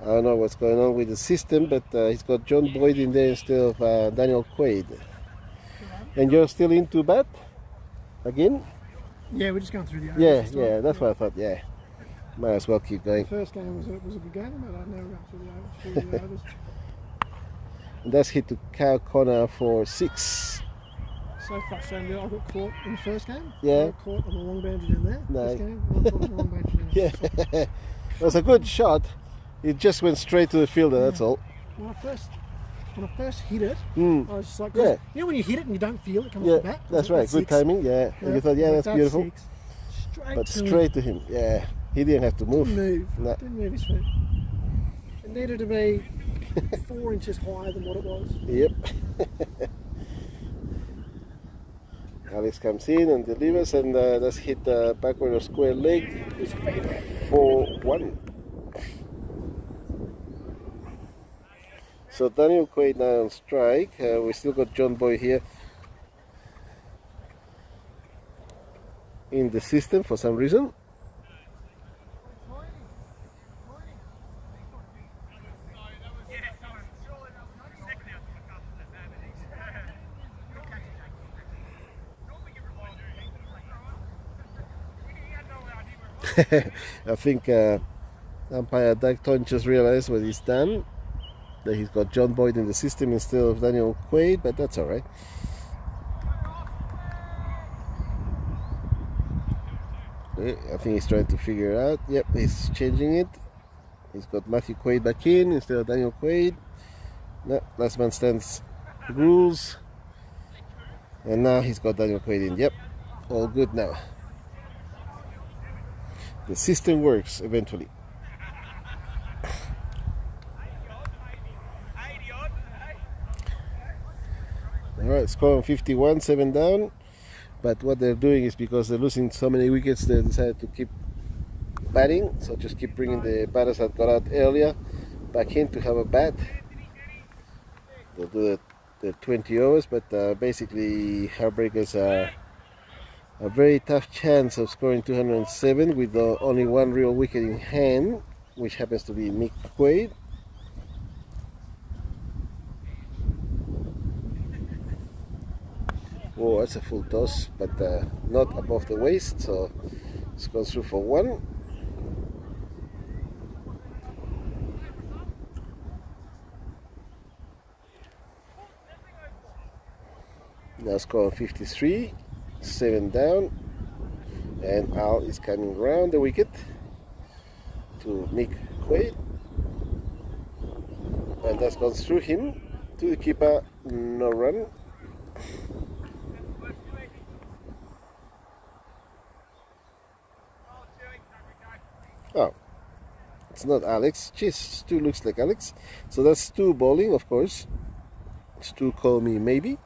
I don't know what's going on with the system, but he's got John Boyd in there instead of Daniel Quaid. And you're still into bat again? Yeah, we're just going through the overs. Yeah, that's what I thought. Yeah, might as well keep going. The first game was a good game, but I've never gone through the overs. And that's hit to Kyle Connor for 6. So frustrating. I got caught in the first game. Yeah. I got caught on the long boundary down there. No. This game, I got caught on the long boundary down there. Yeah, it was a good shot. It just went straight to the fielder. That's all. When I first hit it, I was just like, yeah. You know when you hit it and you don't feel it coming off the bat? That's right. Good timing. Yeah. And you thought, that's beautiful. Straight to him. Yeah. He didn't have to move. Didn't move his feet. It needed to be 4 inches higher than what it was. Yep. Alex comes in and delivers, and that's hit backward of square leg for 1. So Daniel Quaid now on strike. We still got John Boyd here in the system for some reason. I think umpire Doug Ton just realized what he's done, that he's got John Boyd in the system instead of Daniel Quaid, but that's alright. I think he's trying to figure it out. Yep, he's changing it. He's got Matthew Quaid back in instead of Daniel Quaid. No, last man stands rules. And now he's got Daniel Quaid in. Yep, all good now. The system works eventually. Alright, score on 51, 7 down. But what they're doing is, because they're losing so many wickets, they decided to keep batting. So just keep bringing the batters that got out earlier back in to have a bat. They'll do the 20 overs, but basically Heartbreakers are a very tough chance of scoring 207 with only 1 real wicket in hand, which happens to be Mick Quaid. Oh, that's a full toss, but not above the waist, so it's gone through for 1. Now score on 53, 7 down, and Al is coming round the wicket to Mick Quaid, and that's gone through him to the keeper, no run. Oh, it's not Alex. Jeez, Stu looks like Alex. So that's Stu bowling, of course. Stu call me maybe.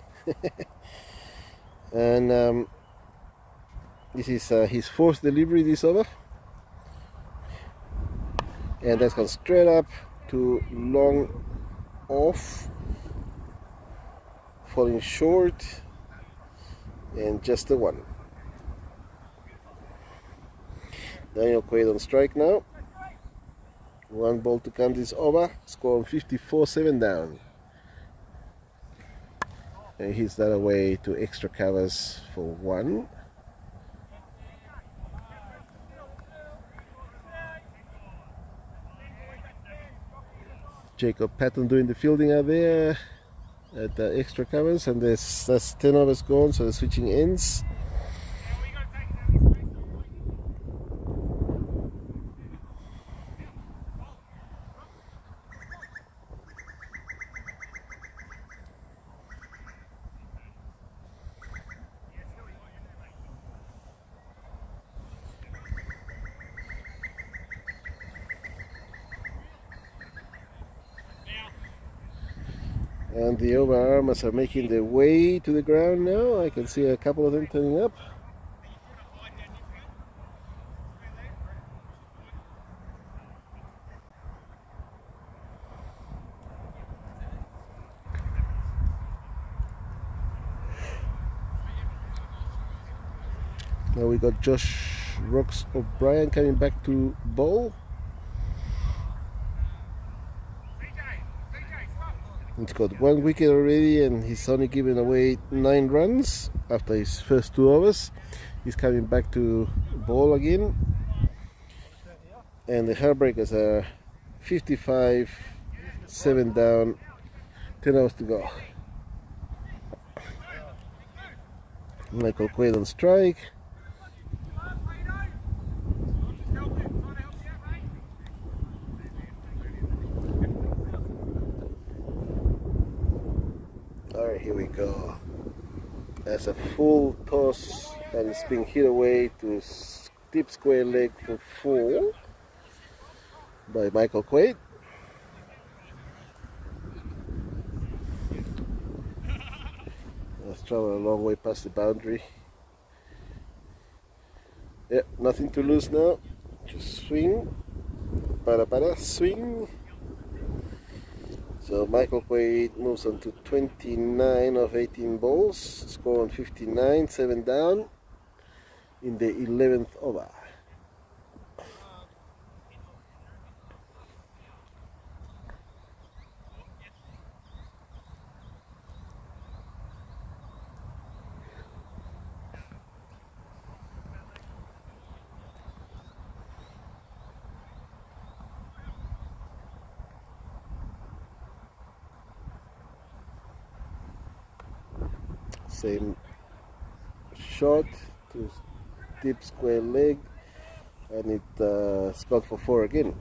And this is his 4th delivery this over. And that's gone straight up to long off. Falling short. And just the 1. Daniel Quaid on strike now. 1 ball to come this over. Score on 54, 7 down. And hits that away to extra covers for 1. Jacob Patton doing the fielding out there at the extra covers, and that's 10 overs gone, so the switching ends. And the overarmers are making their way to the ground now. I can see a couple of them turning up. Now we got Josh Rocks O'Brien coming back to bowl. He's got 1 wicket already and he's only given away 9 runs after his first 2 overs. He's coming back to ball again. And the Heartbreakers are 55, 7 down, 10 overs to go. Michael Quaid on strike. Alright, here we go. That's a full toss and it's being hit away to deep square leg for 4 by Michael Quaid. Let's travel a long way past the boundary. Yeah, nothing to lose now. Just swing. Para, swing. So Michael Quaid moves on to 29 of 18 balls. Score on 59, 7 down in the 11th over. Same shot to deep square leg and it's gone for 4 again.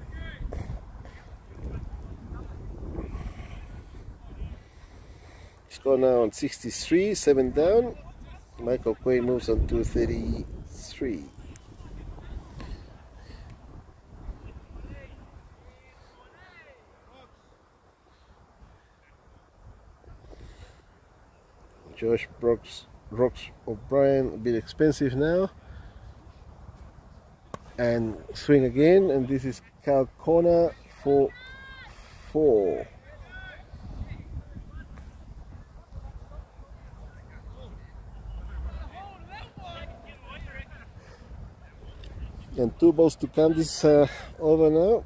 Score now on 63, 7 down. Michael Quaid moves on to 33. Josh Rocks O'Brien, a bit expensive now. And swing again, and this is Cal Corner for 4. And 2 balls to come this over now.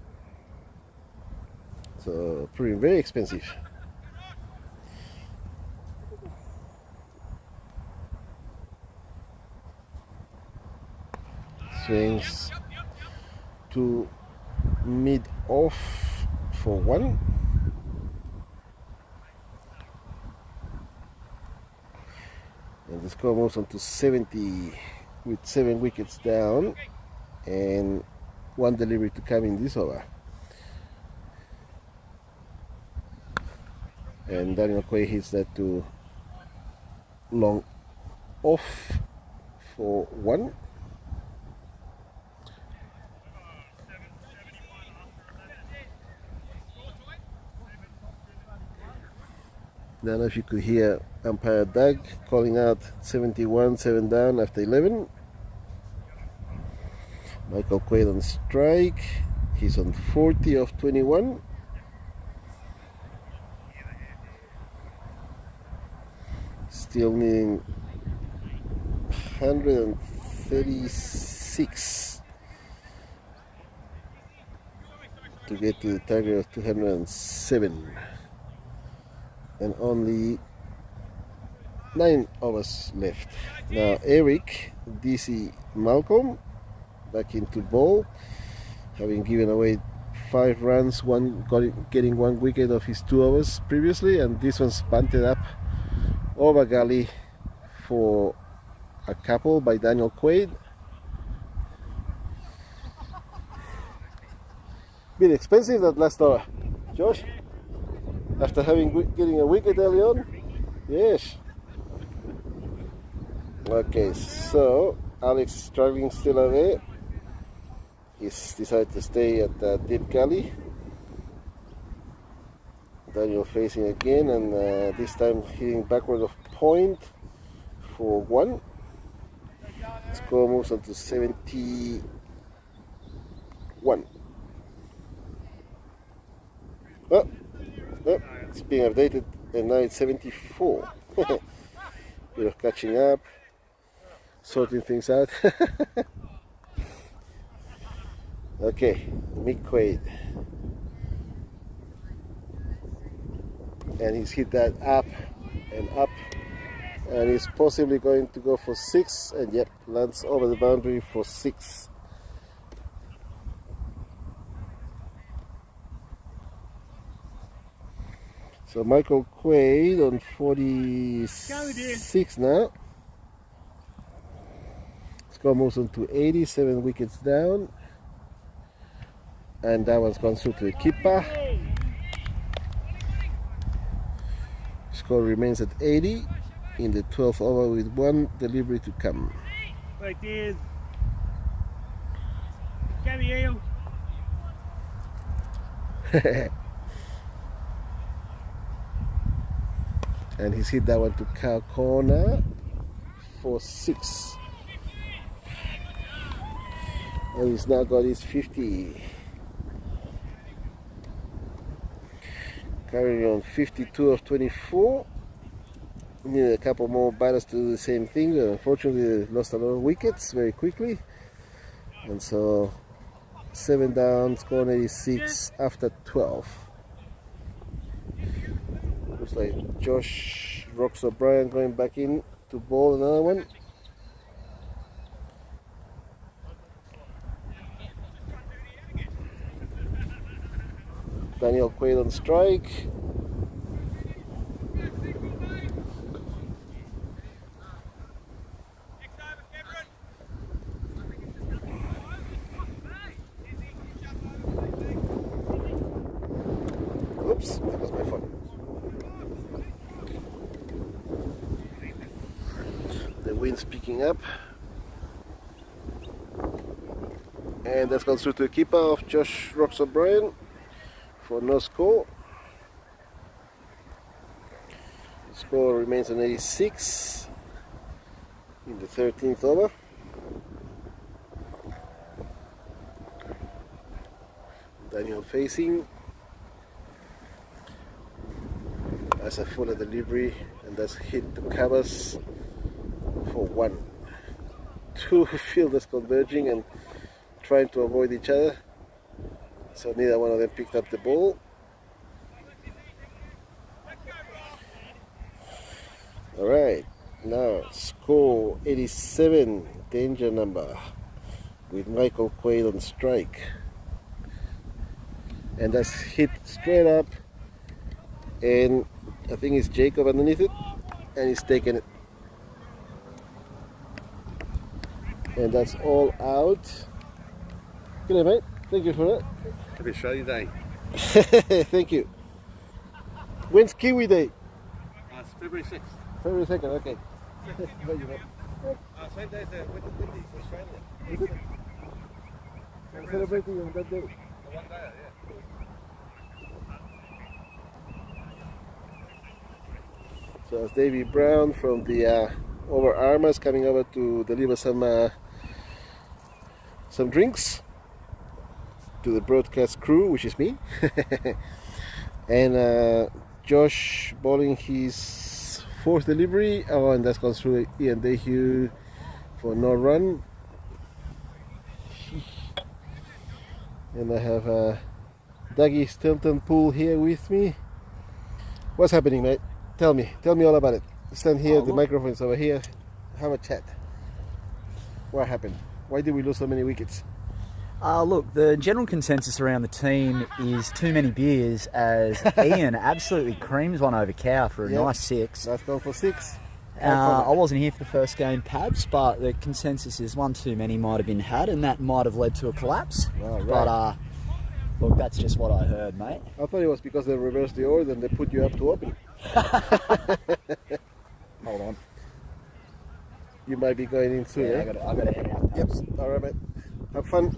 So proving very expensive. Swings to mid off for 1. And the score moves on to 70 with 7 wickets down and 1 delivery to come in this over. And Daniel Quaid hits that to long off for 1. I don't know if you could hear umpire Doug calling out 71, 7 down after 11. Michael Quaid on strike. He's on 40 of 21. Still needing 136 to get to the target of 207. And only 9 overs left. Now Eric DC Malcolm back into ball, having given away 5 runs, getting 1 wicket of his 2 overs previously, and this one's bunted up over gully for a couple by Daniel Quaid. Bit expensive that last over, Josh. After getting a wicket early on? Yes. Okay, so Alex struggling still away. He's decided to stay at the deep gully. Daniel facing again, and this time hitting backward of point for 1. Score moves on to 71. Oh, it's being updated, and now it's 74. Bit of catching up, sorting things out. Okay, Mick Quaid. and he's hit that up and up, and he's possibly going to go for 6, and yep, lands over the boundary for 6. So Michael Quaid on 46 now. Score moves on to 80, 7 wickets down. And that one's gone through to the keeper. Score remains at 80 in the 12th over with 1 delivery to come. Right there. Gabby Eel. And he's hit that one to cow corner for 6. And he's now got his 50. Carrying on 52 of 24. Need a couple more batters to do the same thing. Unfortunately, they lost a lot of wickets very quickly. And so 7 down, score 86 after 12. Looks like Josh Rocks O'Brien going back in to bowl another one. Daniel Quaid on strike. Oops, that was my phone. The wind's picking up. And that's gone through to the keeper of Josh Rocks O'Brien for no score. The score remains on 86 in the 13th over. Daniel facing as a fuller delivery, and that's hit the covers for 1. 2 fielders converging and trying to avoid each other. So neither one of them picked up the ball. Alright, now score 87, danger number, with Michael Quaid on strike. And that's hit straight up, and I think it's Jacob underneath it, and he's taken it. And that's all out. Good day, mate. Thank you for that. Happy Australia Day. Thank you. When's Kiwi Day? It's February 6th. February 2nd, okay. Same day as the Windies Australia. Is it? I'm celebrating on that day. One day, yeah. So it's Davey Brown from the Over Armours coming over to deliver some drinks to the broadcast crew, which is me. And Josh bowling his 4th delivery. Oh, and that's gone through Ian Dayhue for no run. And I have Dougie Stilton Pool here with me. What's happening, mate? Tell me all about it. Stand here, the microphone's over here. Have a chat. What happened? Why did we lose so many wickets? Look, the general consensus around the team is too many beers, as Ian absolutely creams one over Cow for a nice 6. That's gone for 6. I wasn't here for the first game, Pabs, but the consensus is one too many might have been had, and that might have led to a collapse. Oh, right. But look, that's just what I heard, mate. I thought it was because they reversed the order and they put you up to open. Hold on. You might be going in soon. Yeah, I got to head out. Yep. All right, mate. Have fun.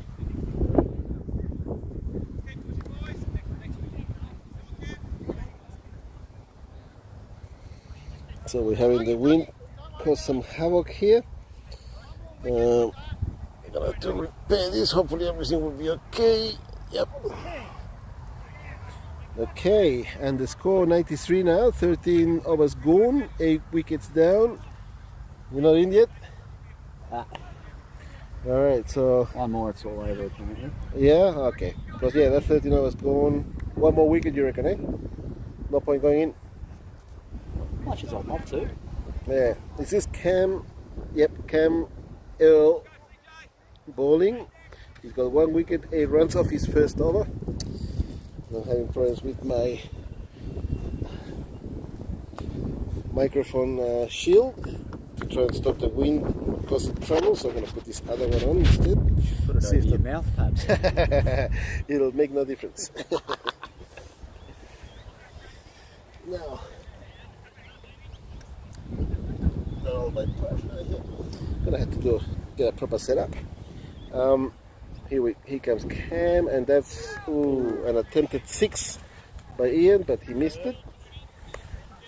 So we're having the wind cause some havoc here. We're gonna have to repair this. Hopefully everything will be okay. Yep. Okay, and the score 93 now. 13 overs gone, 8 wickets down. You're not in yet? Alright, so... One more, it's all over apparently. Yeah? Okay. Because, yeah, that's 13 overs gone. 1 more wicket, you reckon, eh? No point going in? Much as I'd love to. Yeah, this is Cam. Yep, Cam Earl bowling. He's got 1 wicket, 8 runs off his first over. I'm having problems with my microphone shield to try and stop the wind causing trouble, so I'm going to put this other one on instead. Put it over your mouth, perhaps. It'll make no difference. Now, gonna have to get a proper setup. Here comes Cam, and that's an attempted 6 by Ian, but he missed it.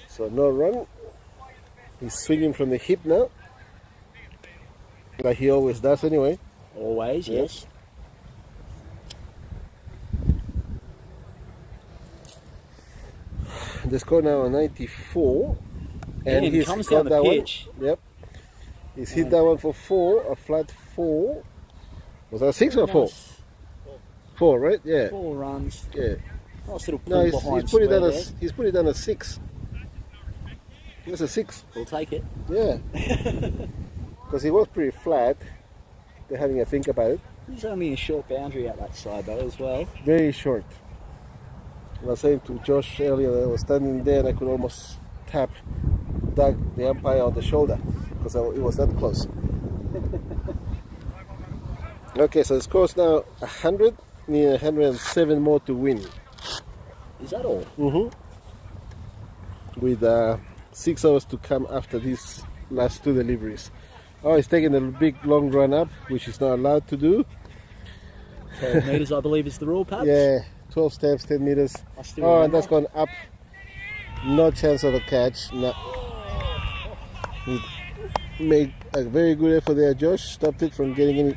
So no run. He's swinging from the hip now, like he always does anyway. Always, yes. The score now on 94, and he comes down the pitch. One. Yep, he's hit that one for 4, a flat 4. Was that 6 or 4? 4, right? Yeah. 4 runs. Yeah. Nice little pull No, behind. he's put it down as 6. That's a 6. We'll take it. Yeah. Because he was pretty flat. They're having a think about it. There's only a short boundary out that side though as well. Very short. I was saying to Josh earlier that I was standing there and I could almost tap Doug, the umpire, on the shoulder because it was that close. Okay, so the score's now 100, need 107 more to win. Is that all? Mm-hmm. With 6 hours to come after these last 2 deliveries. Oh, he's taking a big long run up, which he's not allowed to do. 12 metres, I believe, is the rule, perhaps? Yeah, 12 steps, 10 metres. Oh, and that's gone up. No chance of a catch. No. He made a very good effort there, Josh. Stopped it from getting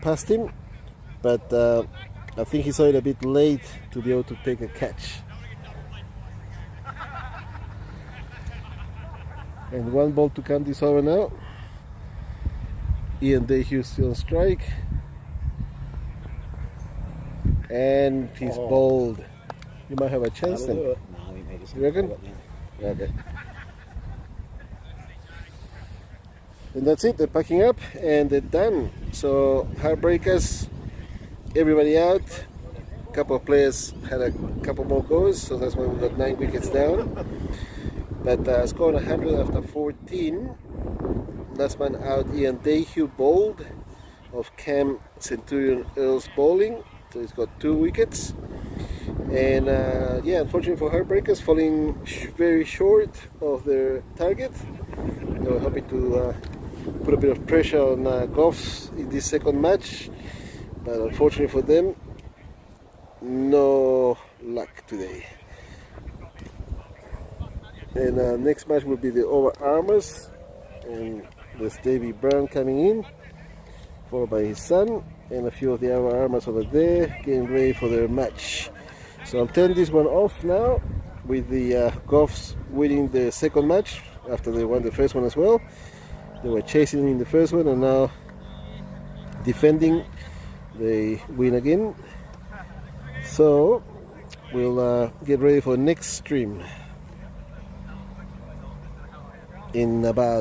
past him. But I think he saw it a bit late to be able to take a catch. And 1 ball to come this over now. Ian Dayhue still on strike. And he's bowled. You might have a chance then. No, I think they just You reckon? Okay. And that's it. They're packing up and they're done. So Heartbreakers, everybody out. A couple of players had a couple more goes, so that's why we got 9 wickets down. But scored 100 after 14. Last man out, Ian Dayhue bowled of Cam Centurion Earls bowling. So he's got 2 wickets. And yeah, unfortunately for Heartbreakers, falling very short of their target. They were hoping to put a bit of pressure on Goffs in this second match. But unfortunately for them, no luck today. And next match will be the Over Armours, and there's Davy Brown coming in, followed by his son, and a few of the Over Armours over there getting ready for their match. So I'll turn this one off now, with the Goffs winning the second match after they won the first one as well. They were chasing in the first one and now defending. They win again. So we'll get ready for next stream in about